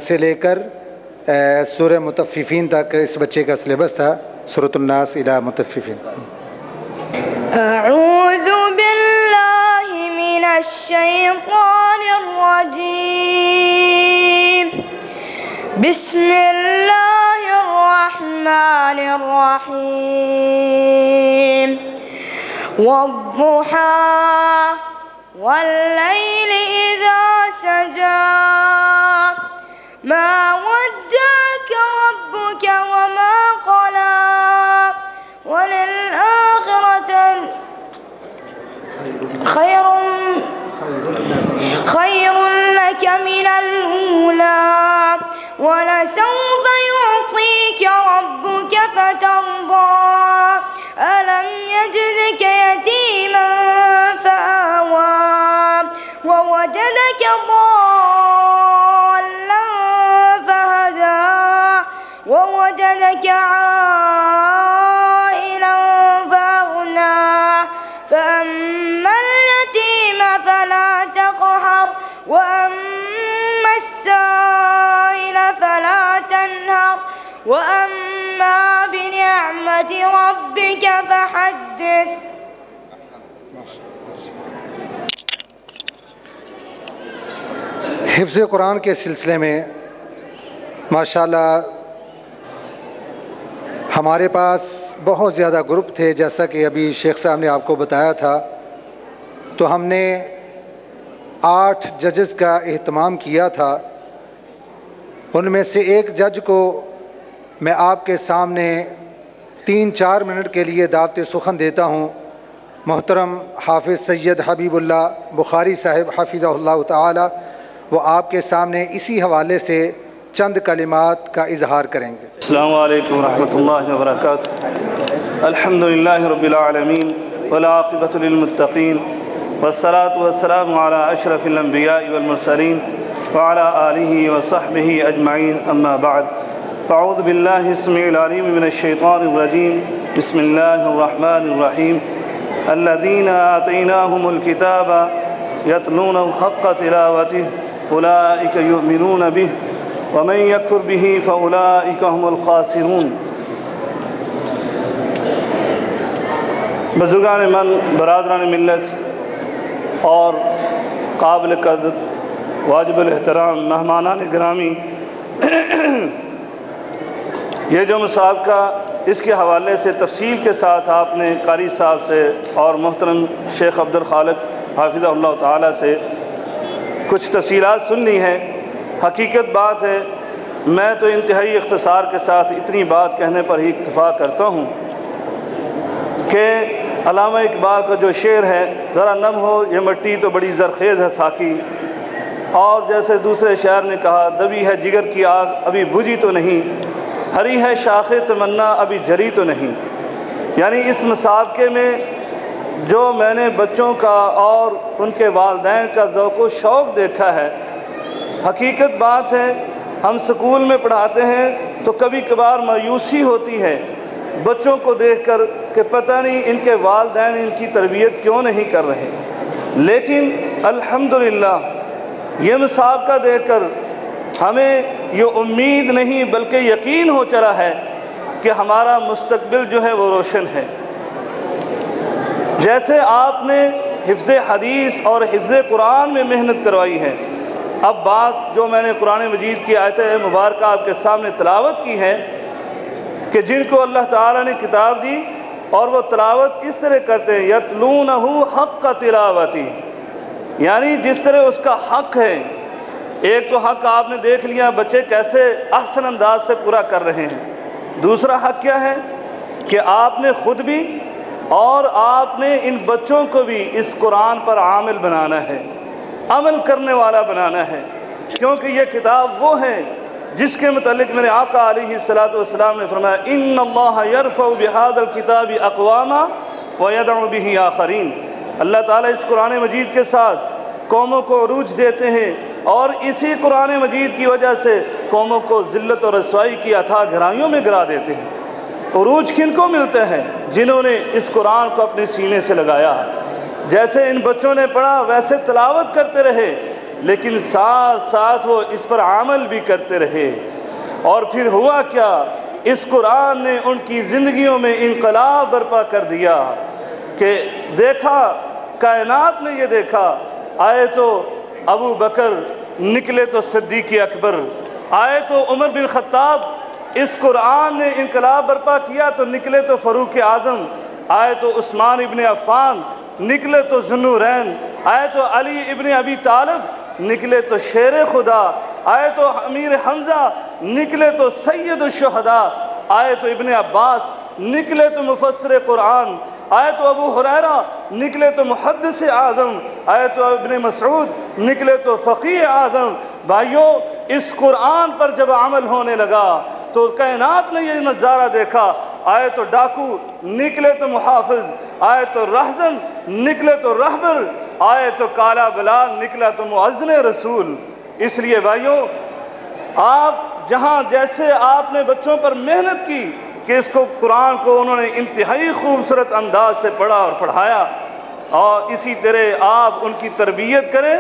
سے لے کر سورہ مطففین تک اس بچے کا سلیبس تھا. سورۃ الناس الی مطففین. اعوذ باللہ من الشیطان الرجیم. بسم اللہ الرحمن الرحیم. والضحى والليل إذا سجى ما ودعك ربك وما قلى وللآخرة خير لك من الأولى ولسوف يعطيك ربك فترضى ألم يجدك يتيما فآوى ووجدك ضالا فهدى ووجدك عائلا فأغنى فأما اليتيم فلا تقهر وأما السائل فلا تنهر وأما بنعمة ربك فحدث. حفظ قرآن کے سلسلے میں ماشاءاللہ ہمارے پاس بہت زیادہ گروپ تھے. جیسا کہ ابھی شیخ صاحب نے آپ کو بتایا تھا, تو ہم نے 8 ججز کا اہتمام کیا تھا. ان میں سے ایک جج کو میں آپ کے سامنے 3-4 منٹ کے لیے دعوت سخن دیتا ہوں. محترم حافظ سید حبیب اللہ بخاری صاحب حفظہ اللہ تعالی, وہ آپ کے سامنے اسی حوالے سے چند کلمات کا اظہار کریں گے. السلام علیکم ورحمۃ اللہ وبرکاتہ. الحمدللہ رب العالمین والعاقبۃ للمتقین والصلاة والسلام علی اشرف الانبیاء والمرسلین وعلى آلہ وصحبہ اجمعین. اما بعد فاعوذ باللہ السمیع العلیم من الشیطان الرجیم. بسم اللہ الرحمن الرحیم. الذین آتیناہم الکتاب یتلونہ حق تلاوتہ اولئک یؤمنون بہ ومن یکفر بہ فاولئک هم الخاسرون. بزرگان من، برادران ملت اور قابل قدر واجب الاحترام مہمانان گرامی، یہ جو مسابقہ اس کے حوالے سے تفصیل کے ساتھ آپ نے قاری صاحب سے اور محترم شیخ عبدالخالق حافظہ اللہ تعالی سے کچھ تفصیلات سن لی ہیں. حقیقت بات ہے، میں تو انتہائی اختصار کے ساتھ اتنی بات کہنے پر ہی اکتفا کرتا ہوں کہ علامہ اقبال کا جو شعر ہے، ذرا نم ہو یہ مٹی تو بڑی زرخیز ہے ساقی، اور جیسے دوسرے شاعر نے کہا، دبی ہے جگر کی آگ ابھی بجھی تو نہیں، ہری ہے شاخ تمنا ابھی جری تو نہیں. یعنی اس مسابقے میں جو میں نے بچوں کا اور ان کے والدین کا ذوق و شوق دیکھا ہے، حقیقت بات ہے ہم سکول میں پڑھاتے ہیں تو کبھی کبھار مایوسی ہوتی ہے بچوں کو دیکھ کر کہ پتہ نہیں ان کے والدین ان کی تربیت کیوں نہیں کر رہے. لیکن الحمدللہ یہ مسابقہ دیکھ کر ہمیں یہ امید نہیں بلکہ یقین ہو چلا ہے کہ ہمارا مستقبل جو ہے وہ روشن ہے. جیسے آپ نے حفظ حدیث اور حفظ قرآن میں محنت کروائی ہے، اب بات جو میں نے قرآن مجید کی آیت مبارکہ آپ کے سامنے تلاوت کی ہے کہ جن کو اللہ تعالیٰ نے کتاب دی اور وہ تلاوت اس طرح کرتے ہیں، یتلونہ حق تلاوتی، یعنی جس طرح اس کا حق ہے. ایک تو حق آپ نے دیکھ لیا بچے کیسے احسن انداز سے پورا کر رہے ہیں. دوسرا حق کیا ہے کہ آپ نے خود بھی اور آپ نے ان بچوں کو بھی اس قرآن پر عامل بنانا ہے، عمل کرنے والا بنانا ہے، کیونکہ یہ کتاب وہ ہے جس کے متعلق میرے آقا علیہ الصلوۃ والسلام نے فرمایا ان اللہ یرفع بہذا الکتاب اقواما ویدع بہ آخرین، اللہ تعالیٰ اس قرآن مجید کے ساتھ قوموں کو عروج دیتے ہیں اور اسی قرآن مجید کی وجہ سے قوموں کو ذلت اور رسوائی کی اتھاہ گہرائیوں میں گرا دیتے ہیں۔ عروج کن کو ملتے ہیں؟ جنہوں نے اس قرآن کو اپنے سینے سے لگایا، جیسے ان بچوں نے پڑھا ویسے تلاوت کرتے رہے، لیکن ساتھ ساتھ وہ اس پر عمل بھی کرتے رہے۔ اور پھر ہوا کیا؟ اس قرآن نے ان کی زندگیوں میں انقلاب برپا کر دیا کہ دیکھا، کائنات نے یہ دیکھا، آئے تو ابو بکر، نکلے تو صدیق اکبر، آئے تو عمر بن خطاب، اس قرآن نے انقلاب برپا کیا تو نکلے تو فاروق اعظم، آئے تو عثمان ابن عفان، نکلے تو ذوالنورین، آئے تو علی ابن ابی طالب، نکلے تو شیر خدا، آئے تو امیر حمزہ، نکلے تو سید الشہداء، آئے تو ابن عباس، نکلے تو مفسر قرآن، آئے تو ابو ہریرہ، نکلے تو محدث اعظم، آئے تو ابن مسعود، نکلے تو فقیہ اعظم۔ بھائیو، اس قرآن پر جب عمل ہونے لگا تو کائنات نے یہ نظارہ دیکھا، آئے تو ڈاکو، نکلے تو محافظ، آئے تو رہزن، نکلے تو رہبر، آئے تو کالا بلال، نکلا تو مؤذن رسول۔ اس لیے بھائیو، آپ جہاں جیسے آپ نے بچوں پر محنت کی کہ اس کو قرآن کو انہوں نے انتہائی خوبصورت انداز سے پڑھا اور پڑھایا، اور اسی طرح آپ ان کی تربیت کریں،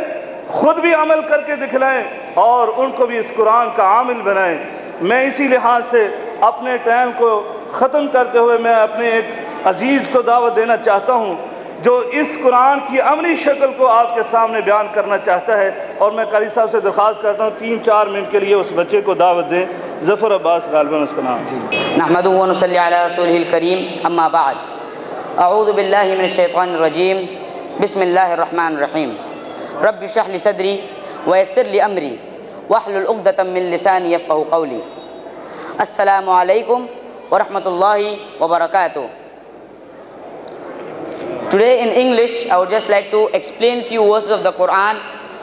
خود بھی عمل کر کے دکھلائیں اور ان کو بھی اس قرآن کا عامل بنائیں۔ میں اسی لحاظ سے اپنے ٹائم کو ختم کرتے ہوئے میں اپنے ایک عزیز کو دعوت دینا چاہتا ہوں جو اس قرآن کی عملی شکل کو آپ کے سامنے بیان کرنا چاہتا ہے، اور میں قاری صاحب سے درخواست کرتا ہوں 3-4 منٹ کے لیے اس بچے کو دعوت دیں۔ ظفر عباس غالباً اس کا نام ہے۔ نحمدہ و نصلی علی رسولہ الکریم، اما بعد، اعوذ باللہ من الشیطان الرجیم، بسم اللہ الرحمن الرحیم۔ رب اشرح لی صدری ویسر لی امری واحلل عقدۃ من لسانی یفقہوا قولی۔ السلام علیکم ورحمۃ اللہ وبرکاتہ۔ Today in English, I would just like to explain few verses of the Quran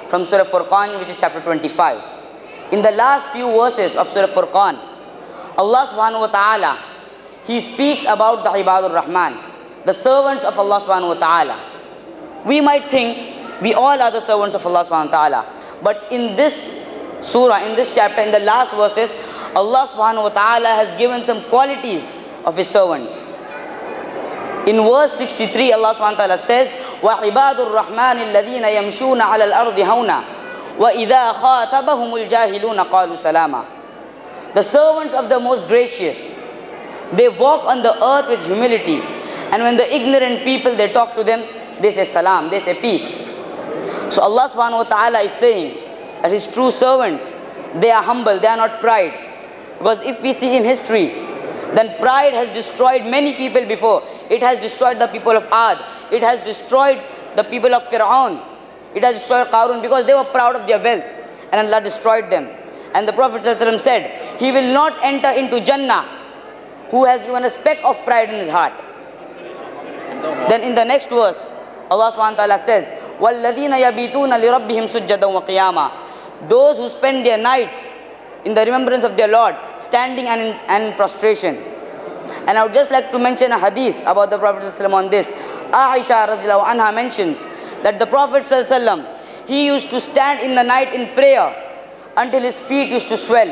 from Surah Furqan, which is chapter 25. In the last few verses of Surah Furqan, Allah subhanahu wa ta'ala, He speaks about the Ibadur Rahman, the servants of Allah subhanahu wa ta'ala. We might think we all are the servants of Allah subhanahu wa ta'ala, but in this surah, in this chapter, in the last verses, Allah subhanahu wa ta'ala has given some qualities of His servants. In verse 63, Allah subhanahu wa ta'ala says, وَعِبَادُ الرَّحْمَنِ الَّذِينَ يَمْشُونَ عَلَى الْأَرْضِ هَوْنًا وَإِذَا خَاطَبَهُمُ الْجَاهِلُونَ قَالُوا سَلَامًا. The servants of the most gracious, they walk on the earth with humility, and when the ignorant people, they talk to them, they say salam, they say peace. So Allah subhanahu wa ta'ala is saying that His true servants, they are humble, they are not pride. Because if we see in history, then pride has destroyed many people before. It has destroyed the people of Ad. It has destroyed the people of Fir'aun. It has destroyed Qarun because they were proud of their wealth, and Allah destroyed them. And the Prophet ﷺ said, he will not enter into Jannah who has even a speck of pride in his heart. Then in the next verse, Allah subhanahu wa ta'ala says, وَالَّذِينَ يَبِيتُونَ لِرَبِّهِمْ سُجَّدًا وَقِيَامًا. Those who spend their nights in the remembrance of their Lord, standing and in prostration. And I would just like to mention a hadith about the Prophet ﷺ on this. Aisha radhiyallahu anha mentions that the Prophet ﷺ, he used to stand in the night in prayer until his feet used to swell.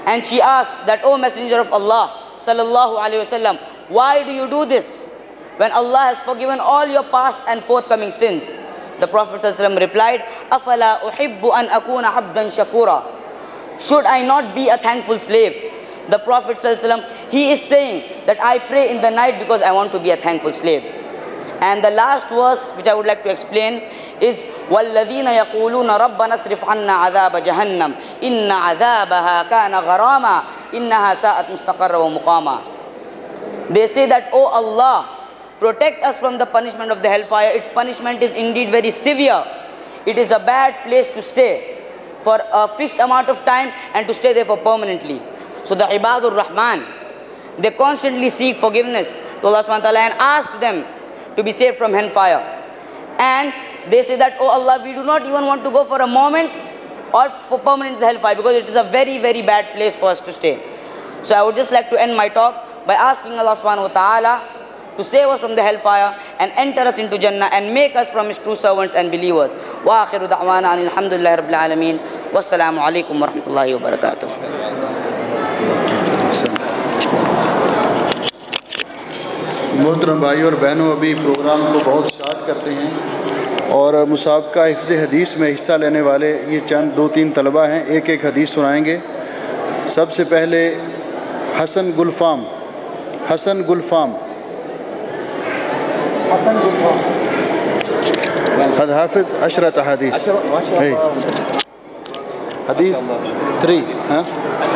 And she asked that, O Messenger of Allah sallallahu alaihi wasallam, why do you do this when Allah has forgiven all your past and forthcoming sins? The Prophet ﷺ replied, أَفَلَا أُحِبُّ أَنْ أَكُونَ عَبْدًا شَكُورًا. Should I not be a thankful slave? The Prophet ﷺ, he is saying that I pray in the night because I want to be a thankful slave. And the last verse which I would like to explain is وَالَّذِينَ يَقُولُونَ رَبَّنَا اصْرِفْ عَنَّا عَذَابَ جَهَنَّمَ إِنَّ عَذَابَهَا كَانَ غَرَامًا إِنَّهَا سَاءَتْ مُسْتَقَرًّا وَمُقَامًا. They say that, O Allah, protect us from the punishment of the hellfire. Its punishment is indeed very severe. It is a bad place to stay for a fixed amount of time and to stay there for permanently. So the Ibadur Rahman, they constantly seek forgiveness to Allah subhanahu wa ta'ala and ask them to be saved from hellfire. And they say that, oh Allah, we do not even want to go for a moment or for permanent in the hellfire, because it is a very, very bad place for us to stay. So I would just like to end my talk by asking Allah subhanahu wa ta'ala to save us from the hellfire and enter us into Jannah and make us from His true servants and believers. Wa akhiru da'wana anil hamdulillahi rabbil alameen. Wassalamu alaikum wa rahmatullahi wa barakatuh. محترم بھائی اور بہنوں، ابھی پروگرام کو بہت شارٹ کرتے ہیں اور مسابقہ حفظ حدیث میں حصہ لینے والے یہ چند 2-3 طلبہ ہیں، ایک ایک حدیث سنائیں گے. سب سے پہلے حسن گلفام. قد حافظ 10 احادیث. حدیث 3 ہاں 3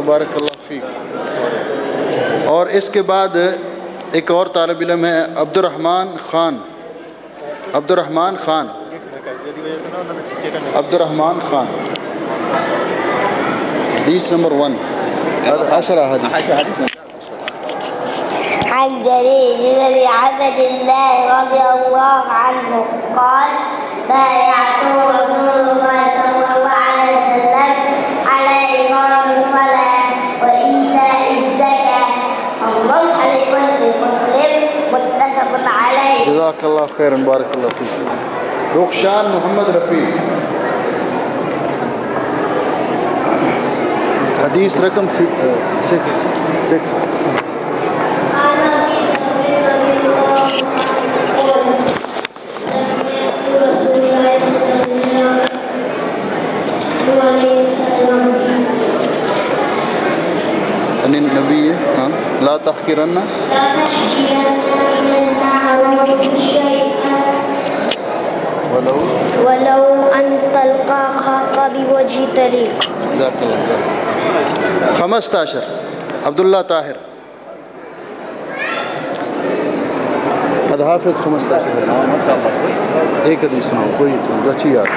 بارک اللہ فیک. اور اس کے بعد ایک اور طالب علم ہے عبد الرحمن خان. حدیث نمبر 1 10 حدیث. عن جرير بن عبد الله رضي الله عنه قال بايعت رسول الله صلى الله عليه وسلم على إقام الصلاة وإيتاء الزكاة والنصح لكل مسلم متفق عليه. جزاک اللہ خیرا بارک اللہ فیک. رخشان محمد رفیع. حدیث رقم 6. النبی ہاں لا تحقرن ولو أن تلقى أخاك بوجه طليق. جزاک اللہ خیر. 15 عبداللہ طاہر. قد حافظ 15 ایک حدیث سناؤ کوئی اچھی یاد.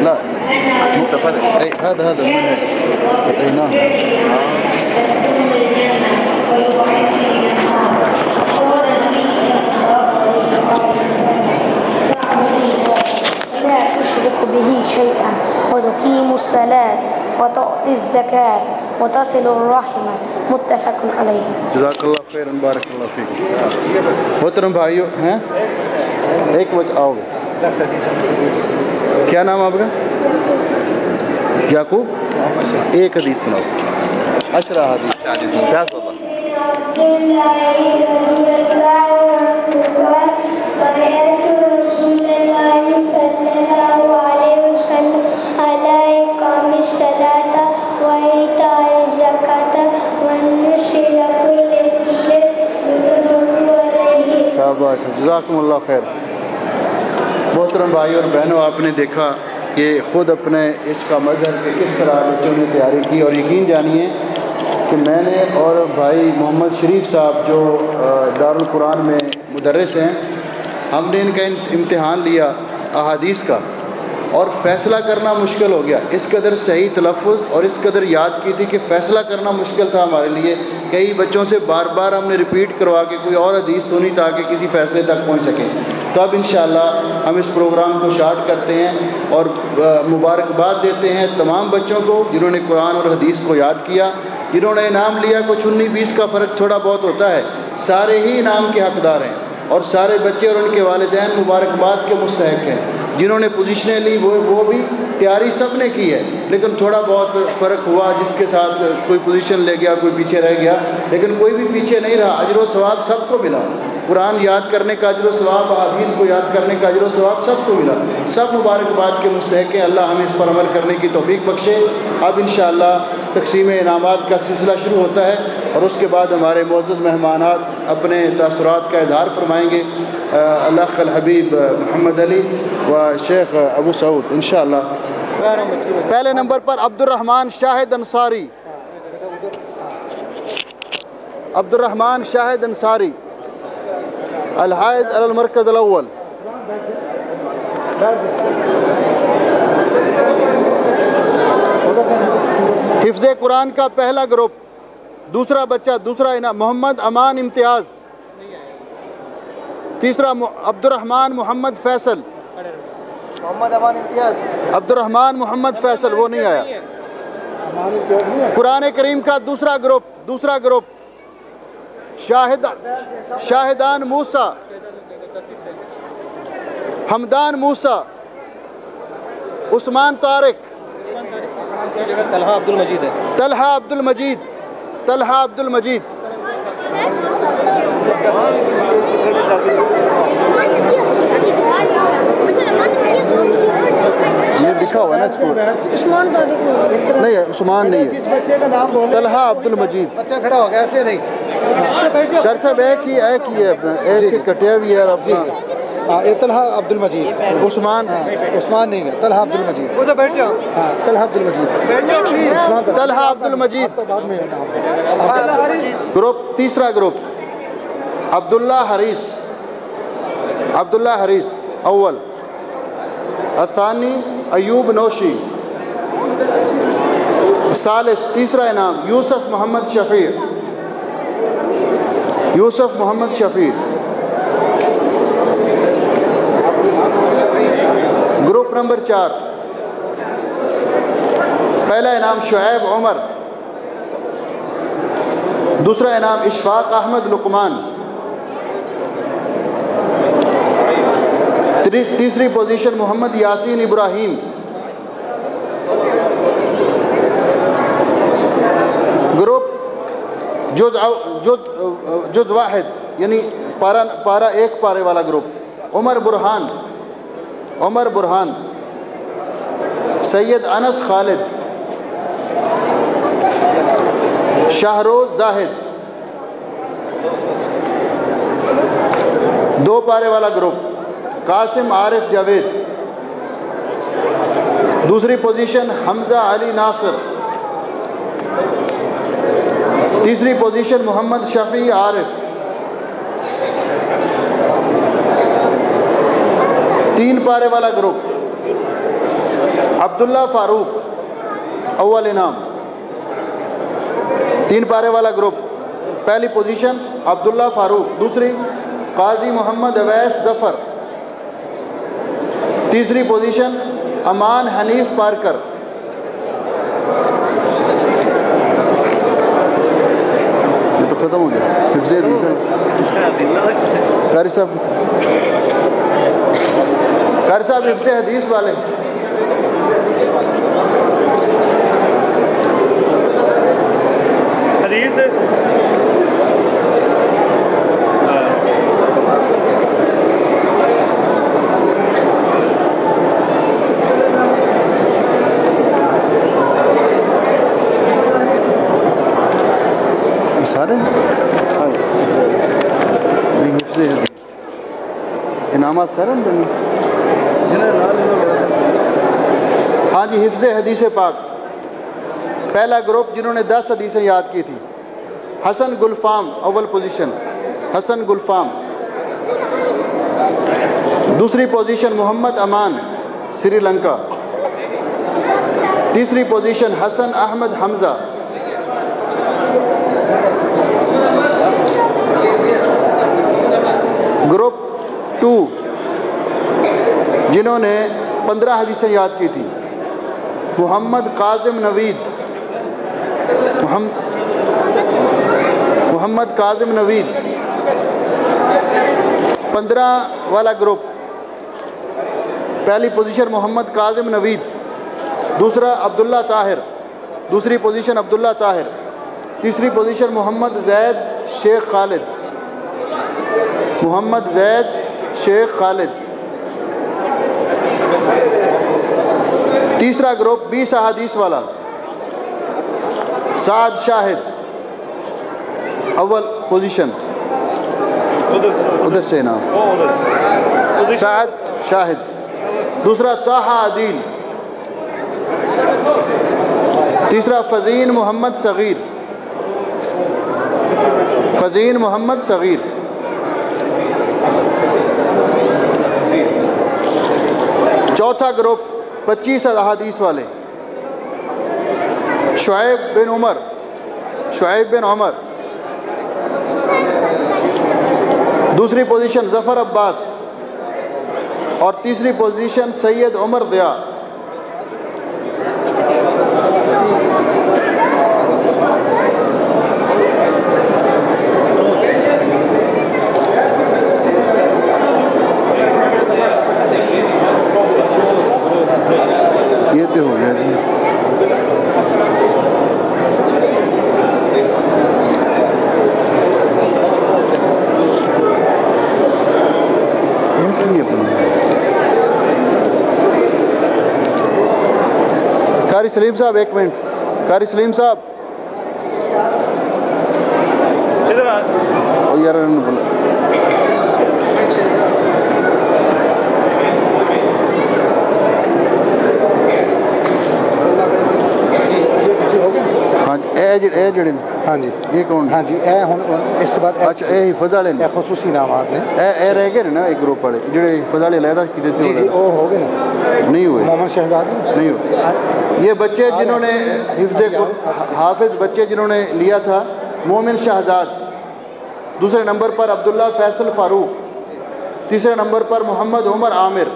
لا هذا المنهج أعطيناه. لا تشرك به شيئا وتقيم الصلاة وتؤتي الزكاة وتصل الرحم متفق علیہ. جزاک اللہ خیر بارک اللہ فیک. محترم بھائیو ہیں ایک وجہ آؤ گے. کیا نام آپ کا؟ یعقوب. ایک حدیث سناؤ. 10 حدیث. شاباش جزاکم اللہ خیر. محترم بھائی اور بہنوں، آپ نے دیکھا کہ خود اپنے اس کا مظہر کہ کس طرح بچوں نے تیاری کی، اور یقین جانیے کہ میں نے اور بھائی محمد شریف صاحب جو دارالقرآن میں مدرس ہیں، ہم نے ان کا امتحان لیا احادیث کا اور فیصلہ کرنا مشکل ہو گیا. اس قدر صحیح تلفظ اور اس قدر یاد کی تھی کہ فیصلہ کرنا مشکل تھا ہمارے لیے. کئی بچوں سے بار بار ہم نے ریپیٹ کروا کے کوئی اور حدیث سنی تاکہ کسی فیصلے تک پہنچ سکیں. تو اب انشاءاللہ ہم اس پروگرام کو شارٹ کرتے ہیں اور مبارکباد دیتے ہیں تمام بچوں کو جنہوں نے قرآن اور حدیث کو یاد کیا. جنہوں نے انعام لیا کچھ 19-20 کا فرق تھوڑا بہت ہوتا ہے، سارے ہی انعام کے حقدار ہیں اور سارے بچے اور ان کے والدین مبارکباد کے مستحق ہیں. جنہوں نے پوزیشنیں لی وہ بھی تیاری سب نے کی ہے، لیکن تھوڑا بہت فرق ہوا، جس کے ساتھ کوئی پوزیشن لے گیا کوئی پیچھے رہ گیا، لیکن کوئی بھی پیچھے نہیں رہا. اجر و ثواب سب کو ملا. قرآن یاد کرنے کا اجر و ثواب، حدیث کو یاد کرنے کا اجر و ثواب سب کو ملا. سب مبارکباد کے مستحق ہیں. اللہ ہمیں اس پر عمل کرنے کی توفیق بخشے. اب انشاءاللہ تقسیم انعامات کا سلسلہ شروع ہوتا ہے اور اس کے بعد ہمارے معزز مہمانات اپنے تاثرات کا اظہار فرمائیں گے. الاخ الحبیب محمد علی و شیخ ابو سعود انشاءاللہ. پہلے نمبر پر عبد الرحمن شاہد انصاری. عبد الرحمن شاہد انصاری الحائز علی المرکز الاول. حفظ قرآن کا پہلا گروپ دوسرا بچہ دوسرا انعام محمد امان امتیاز. تیسرا عبد الرحمن محمد فیصل. محمد امان امتیاز. عبد الرحمن محمد فیصل وہ نہیں آیا. قرآن کریم کا دوسرا گروپ شاہدان موسیٰ حمدان موسیٰ عثمان طارق طلحہ عبد المجید. یہ لکھا ہوا ہے نا اس کو نہیں ہے عثمان نہیں ہے طلحہ عبد المجید. بچہ کھڑا ہو گیا ایسے نہیں کر صاحب ایک ہی ہے اپنا ایک کٹیا ہوئی ہے اپنا. طلحہ عبد المجید. عثمان نہیں ہے طلحہ عبد المجید. طلحہ عبد المجید. تیسرا گروپ عبداللہ حریث اول. الثانی ایوب نوشی. ثالث تیسرا انعام یوسف محمد شفیع. گروپ نمبر 4 پہلا انعام شعیب عمر. دوسرا انعام اشفاق احمد لقمان. تیسری پوزیشن محمد یاسین ابراہیم. گروپ جز واحد یعنی پارا ایک پارے والا گروپ عمر برہان سید انس خالد شاہروز زاہد. دو پارے والا گروپ قاسم عارف جاوید. دوسری پوزیشن حمزہ علی ناصر. تیسری پوزیشن محمد شفیع عارف. تین پارے والا گروپ عبداللہ فاروق اول انعام. تین پارے والا گروپ پہلی پوزیشن عبداللہ فاروق. دوسری قاضی محمد اویس ظفر. تیسری پوزیشن امان حنیف پارکر. یہ تو ختم ہو گیا. قاری صاحب حفظ حدیث والے. سارے حفظ حدیث انعامات سارے ہاں جی. حفظ حدیث پاک پہلا گروپ جنہوں نے 10 حدیثیں یاد کی تھی حسن گلفام اول پوزیشن حسن گلفام. دوسری پوزیشن محمد امان سری لنکا. تیسری پوزیشن حسن احمد حمزہ. گروپ 2 جنہوں نے 15 حدیثیں یاد کی تھی محمد کاظم نوید. محمد کاظم نوید 15 والا گروپ پہلی پوزیشن محمد کاظم نوید. دوسرا عبداللہ طاہر. دوسری پوزیشن عبداللہ طاہر. تیسری پوزیشن محمد زید شیخ خالد. تیسرا گروپ 20 احادیث والا سعد شاہد اول پوزیشن ادھر سے نام سعد شاہد. دوسرا طاہا عدیل. تیسرا فزین محمد صغیر. خزین محمد صغیر. چوتھا گروپ 25 احادیث والے شعیب بن عمر. دوسری پوزیشن ظفر عباس اور تیسری پوزیشن سید عمر ضیاء. یہ تو ہو گیا جی. قاری سلیم صاحب ایک منٹ. قاری سلیم صاحب یار ہاں جی اے جڑے ہاں جی یہ کون؟ ہاں جی اے ہن اس کے بعد اچھا اے حفظ والے اے خصوصی انعامات نے اے رہ گئے نا ایک گروپ والے جڑے حفظ والے علیحدہ کیتے تھے. جی وہ ہو گئے نا. نہیں ہوئے. محمد شہزاد نہیں ہوئے. یہ بچے جنہوں نے حافظ بچے جنہوں نے لیا تھا مومن شہزاد. دوسرے نمبر پر عبداللہ فیصل فاروق. تیسرے نمبر پر محمد عمر عامر.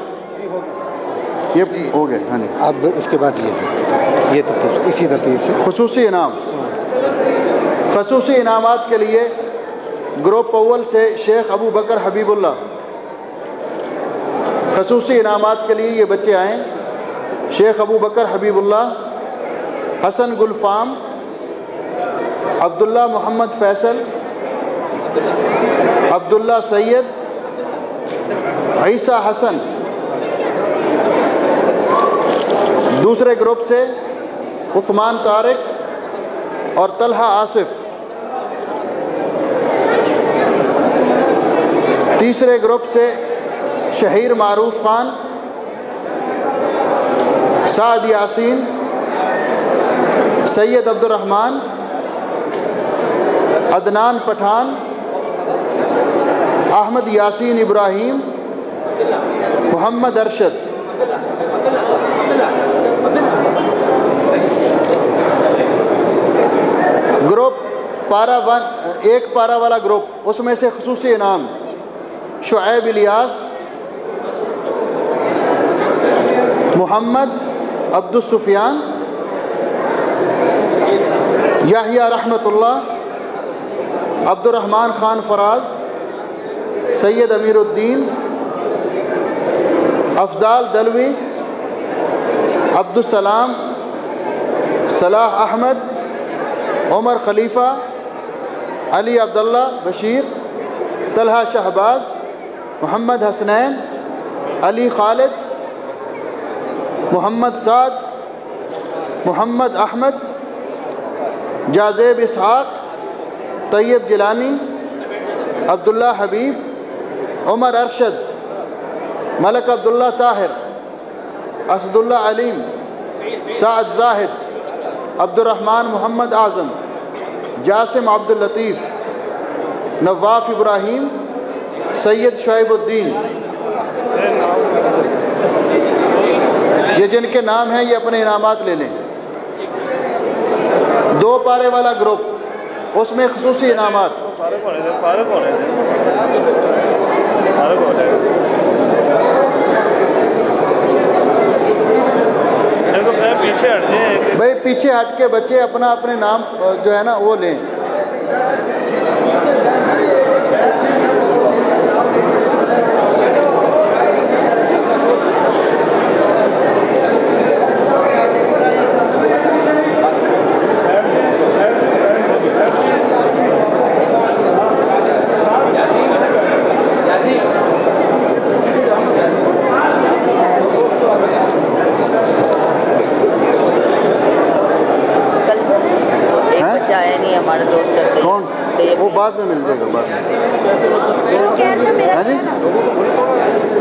یہ ہو گئے. ہاں جی اب اس کے بعد یہ ترتیب اسی ترتیب سے خصوصی انعام. خصوصی انعامات کے لیے گروپ اول سے شیخ ابو بکر حبیب اللہ. خصوصی انعامات کے لیے یہ بچے آئیں. شیخ ابو بکر حبیب اللہ, حسن گلفام, عبداللہ محمد فیصل, عبداللہ سید, عیسیٰ حسن. دوسرے گروپ سے عثمان طارق اور طلحہ آصف. تیسرے گروپ سے شہیر معروف خان, سعد یاسین, سید عبد الرحمن, عدنان پٹھان, احمد یاسین ابراہیم, محمد ارشد. گروپ پارا ون, ایک پارا والا گروپ, اس میں سے خصوصی انعام شعیب الیاس, محمد عبد السفیان, یحییٰ رحمت اللہ, عبد الرحمن خان فراز, سید امیر الدین, افضال دلوی, عبد السلام, صلاح احمد, عمر خلیفہ, علی عبداللہ بشیر, طلحہ شہباز, محمد حسنین, علی خالد, محمد سعد, محمد احمد, جازیب اسحاق, طیب جیلانی, عبداللہ حبیب, عمر ارشد, ملک عبداللہ طاہر, اسد اللہ علیم, سعد زاہد, عبد الرحمن محمد اعظم, جاسم عبد اللطیف, نواف ابراہیم, سید شعیب الدین. یہ جن کے نام ہیں یہ اپنے انعامات لے لیں. دو پارے والا گروپ, اس میں خصوصی انعامات. بھائی پیچھے ہٹ کے بچے اپنا اپنے نام جو ہے نا وہ لیں. ہمارے دوست کون؟ وہ بعد میں مل جائے گا بعد میں.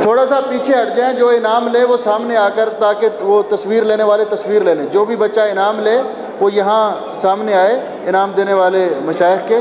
تھوڑا سا پیچھے ہٹ جائیں, جو انعام لے وہ سامنے آ کر, تاکہ وہ تصویر لینے والے تصویر لے لیں. جو بھی بچہ انعام لے وہ یہاں سامنے آئے انعام دینے والے مشائخ کے.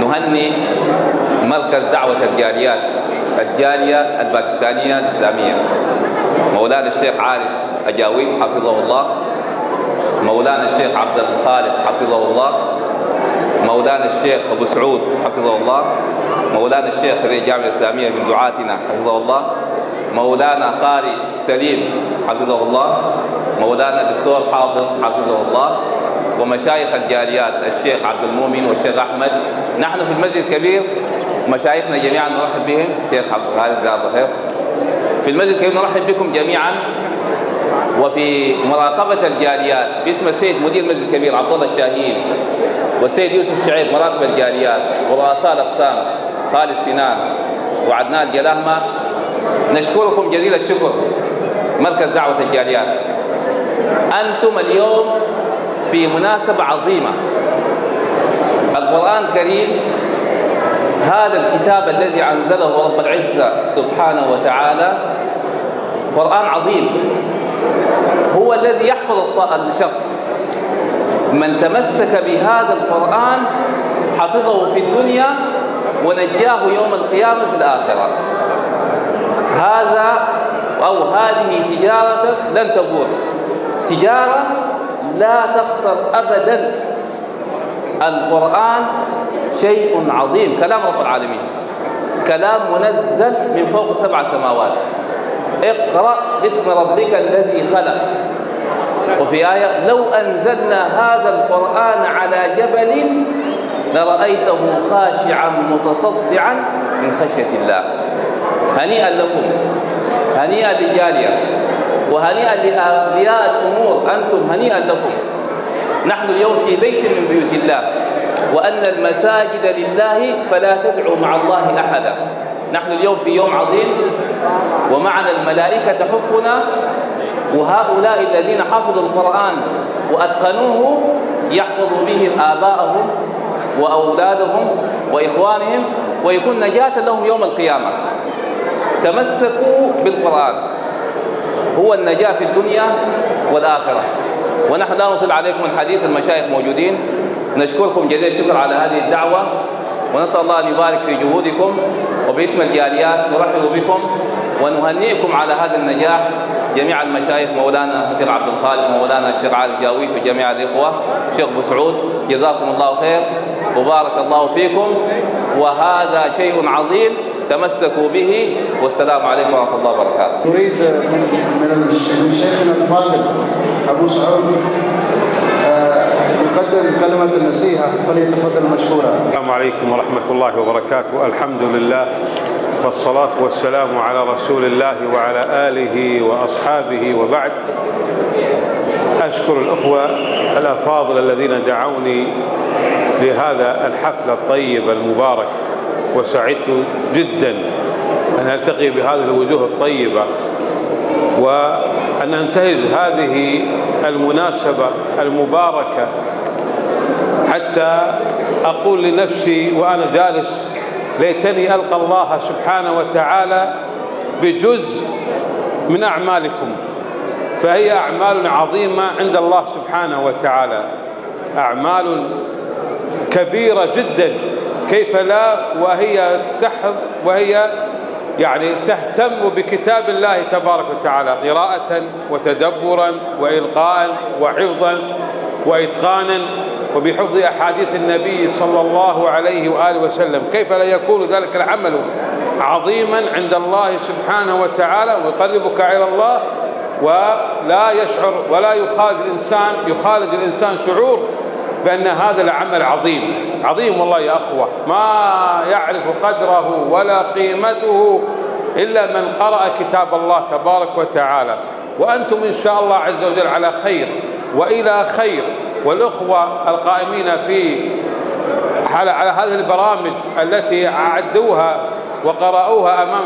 نهنئ مركز دعوة الجاليات الجالية الباكستانية الإسلامية، مولانا الشيخ عارف أجاويد حفظه الله، مولانا الشيخ عبد الخالق حفظه الله، مولانا الشيخ أبو سعود حفظه الله، مولانا الشيخ رئيس الجامعة الإسلامية من دعاتنا حفظه الله، مولانا قاري سليم حفظه الله، مولانا الدكتور حافظ حفظه الله، ومشايخ الجاليات الشيخ عبد المؤمن والشيخ أحمد. نحن في المسجد الكبير مشايخنا جميعا نرحب بهم، الشيخ عبد الخالق جزاه الله خير. في المسجد الكبير نرحب بكم جميعا. وفي مراقبة الجاليات باسم السيد مدير المسجد الكبير عبد الله الشاهين والسيد يوسف شعيب مراقب الجاليات ورؤساء الأقسام خالد سنان وعدنان جلاهمة، نشكركم جزيل الشكر مركز دعوة الجاليات. أنتم اليوم في مناسبة عظيمة. القرآن الكريم هذا الكتاب الذي أنزله رب العزة سبحانه وتعالى قرآن عظيم، هو الذي يحفظ الشخص. من تمسك بهذا القرآن حفظه في الدنيا ونجاه يوم القيامة في الآخرة. هذا أو هذه تجارة لن تبور، تجارة لا تخسر أبدا. القرآن شيء عظيم، كلام رب العالمين، كلام منزل من فوق 7 سماوات. اقرأ باسم ربك الذي خلق. وفي آية لو أنزلنا هذا القرآن على جبل لرأيته خاشعا متصدعا من خشية الله. هنيئا لكم، هنيئا للجالية، وهنيئا لأولياء الأمور، أنتم هنيئا لكم. نحن اليوم في بيت من بيوت الله، وأن المساجد لله فلا تدعوا مع الله أحدا. نحن اليوم في يوم عظيم ومعنا الملائكة تحفنا، وهؤلاء الذين حفظوا القرآن وأتقنوه يحفظ بهم آباءهم وأولادهم وإخوانهم، ويكون نجاة لهم يوم القيامة. تمسكوا بالقرآن، هو النجاة في الدنيا والآخرة. ونحن لا نطيل عليكم الحديث، المشايخ موجودين. نشكركم جزيل الشكر على هذه الدعوة، ونسأل الله أن يبارك في جهودكم. وباسم الجاليات نرحب بكم ونهنئكم على هذا النجاح جميع المشايخ، مولانا الشيخ عبد الخالق، مولانا الشيخ عارف جاويد، وجميع الإخوة، الشيخ أبو سعود، جزاكم الله خير وبارك الله فيكم. وهذا شيء عظيم تمسكوا به، والسلام عليكم ورحمة الله وبركاته. نريد من شيخنا الفاضل أبو سعود يقدم كلمة النصيحة، فليتفضل مشكورا. السلام عليكم ورحمة الله وبركاته. الحمد لله والصلاة والسلام على رسول الله وعلى آله وأصحابه، وبعد. أشكر الأخوة الأفاضل الذين دعوني لهذا الحفل الطيب المبارك، وسعدت جدا أن ألتقي بهذه الوجوه الطيبة وأن أنتهز هذه المناسبة المباركة حتى أقول لنفسي وأنا جالس ليتني ألقى الله سبحانه وتعالى بجزء من أعمالكم، فهي أعمال عظيمة عند الله سبحانه وتعالى، أعمال كبيرة جدا، كيف لا، وهي يعني تهتم بكتاب الله تبارك وتعالى قراءة وتدبرا وإلقاء وحفظا وإتقانا، وبحفظ أحاديث النبي صلى الله عليه وآله وسلم. كيف لا يكون ذلك العمل عظيما عند الله سبحانه وتعالى ويقربك إلى الله ولا يشعر ولا يخالج الإنسان شعور بأن هذا العمل عظيم والله يا أخوة، ما يعرف قدره ولا قيمته إلا من قرأ كتاب الله تبارك وتعالى. وأنتم إن شاء الله عز وجل على خير وإلى خير، والأخوة القائمين على هذه البرامج التي أعدوها وقرأوها أمام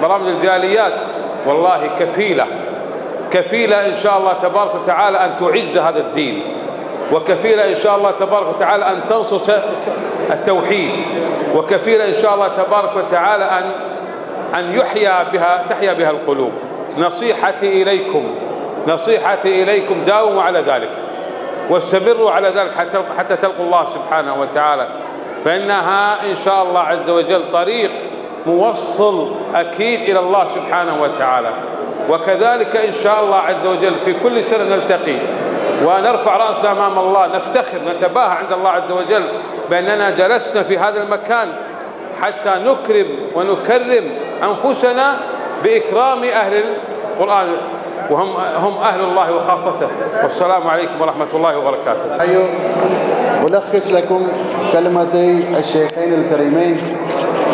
برامج الجاليات والله كفيلة إن شاء الله تبارك وتعالى أن تعز هذا الدين، وكفيلة إن شاء الله تبارك وتعالى أن تنصر التوحيد، وكفيلة إن شاء الله تبارك وتعالى أن تحيا بها القلوب. نصيحتي إليكم داوموا على ذلك واستمروا على ذلك حتى تلقوا الله سبحانه وتعالى، فإنها إن شاء الله عز وجل طريق موصل أكيد إلى الله سبحانه وتعالى. وكذلك إن شاء الله عز وجل في كل سنة نلتقي ونرفع رأسنا أمام الله، نفتخر نتباهى عند الله عز وجل بأننا جلسنا في هذا المكان حتى نكرم ونكرم أنفسنا بإكرام أهل القرآن، وهم أهل الله وخاصته. والسلام عليكم ورحمة الله وبركاته. أيوه ألخص لكم كلمتي الشيخين الكريمين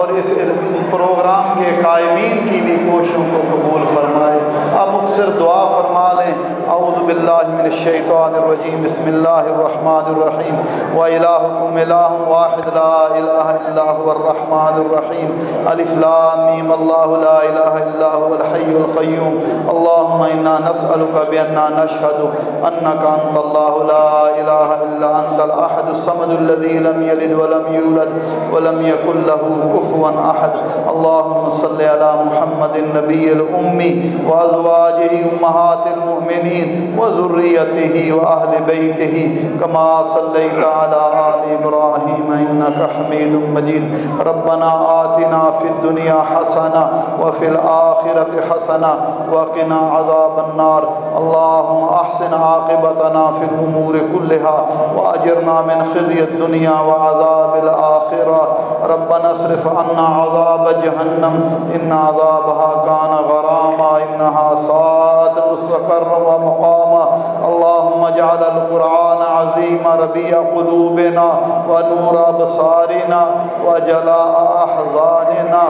اور اس پروگرام کے قائمین کی بھی کوششوں کو قبول فرمائے۔ آپ مختصر دعا فرما لیں۔ اعوذ باللہ من الشیطان الرجیم، بسم اللہ الرحمن الرحیم، وَإِلَٰهُكُمْ إِلَٰهٌ وَاحِدٌ لَا إِلَٰهَ إِلَّا هُوَ الرحمن الرحیم، الف لام میم، اللہ لا الہ الا هو الحی القیوم، اللہم انا نسألک بأننا نشہد انک انت اللہ لا الہ الا انت الاحد الصمد الذی لم یلد ولم یولد ولم یکن له کفوا احد، اللہم صل علی محمد النبی الامی وازواجہ امہات المؤمنین وذریتہ واہل بیتہ کما صلیت علی آل ابراہیم انک حمید مجید، ربنا آتنا فی الدنیا حسنہ وفی الآخرۃ حسنہ وقنا عذاب النار، اللہم احسن عاقبتنا فی الامور کلہا واجرنا من خزی الدنیا وعذاب الآخرہ، ربنا اصرف عنا عذاب جہنم ان عذابها كان غراما انها ساءت مستقرا ومقاما، اللہم اجعل القرآن عظیم ربیع قلوبنا ونور ابصارنا وجلاء احزاننا،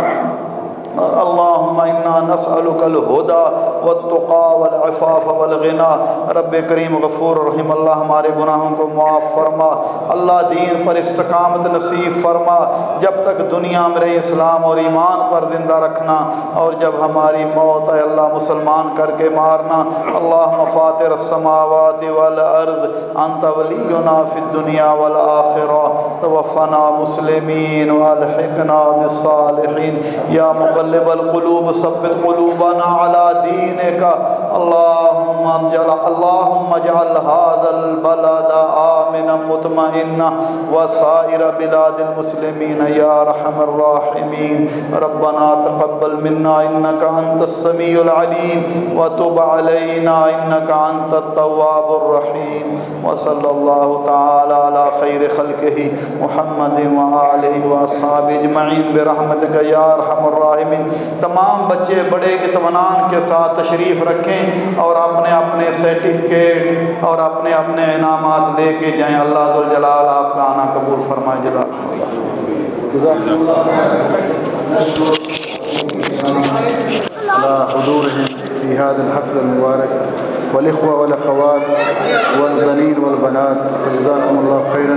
اللہم انا نسألک الہدی والتقی والعفاف والغنی، رب کریم غفور رحیم اللہ ہمارے گناہوں کو معاف فرما، اللہ دین پر استقامت نصیب فرما، جب تک دنیا میں رہے اسلام اور ایمان پر زندہ رکھنا، اور جب ہماری موت ہے اللہ مسلمان کر کے مارنا، اللہم فاطر السماوات والارض انت ولینا فی الدنیا والآخرہ، توفنا مسلمین والحقنا بالصالحین، یا مقلب القلوب ثبت قلوبنا على دینک، اللہم اجعل هذا البلد آمنا مطمئنا وسائر بلاد المسلمین یا ارحم الراحمین، ربنا تقبل منا انک انت السمیع العلیم وتب علینا انک انت التواب الرحیم، وصلی اللہ تعالی علی خیر خلقہ محمد وآلہ واصحابہ اجمعین برحمتک یا ارحم الراحمین۔ تمام بچے بڑے اطمینان کے ساتھ تشریف رکھیں اور اپنے اپنے سرٹیفکیٹ اور اپنے اپنے انعامات لے کے جائیں، اللہ ذوالجلال آپ کا آنا قبول فرمائے، جزاکم اللہ على حضورهم في هذا الحفل المبارك، والإخوة والأخوات والبنين والبنات، جزاكم الله خيرا،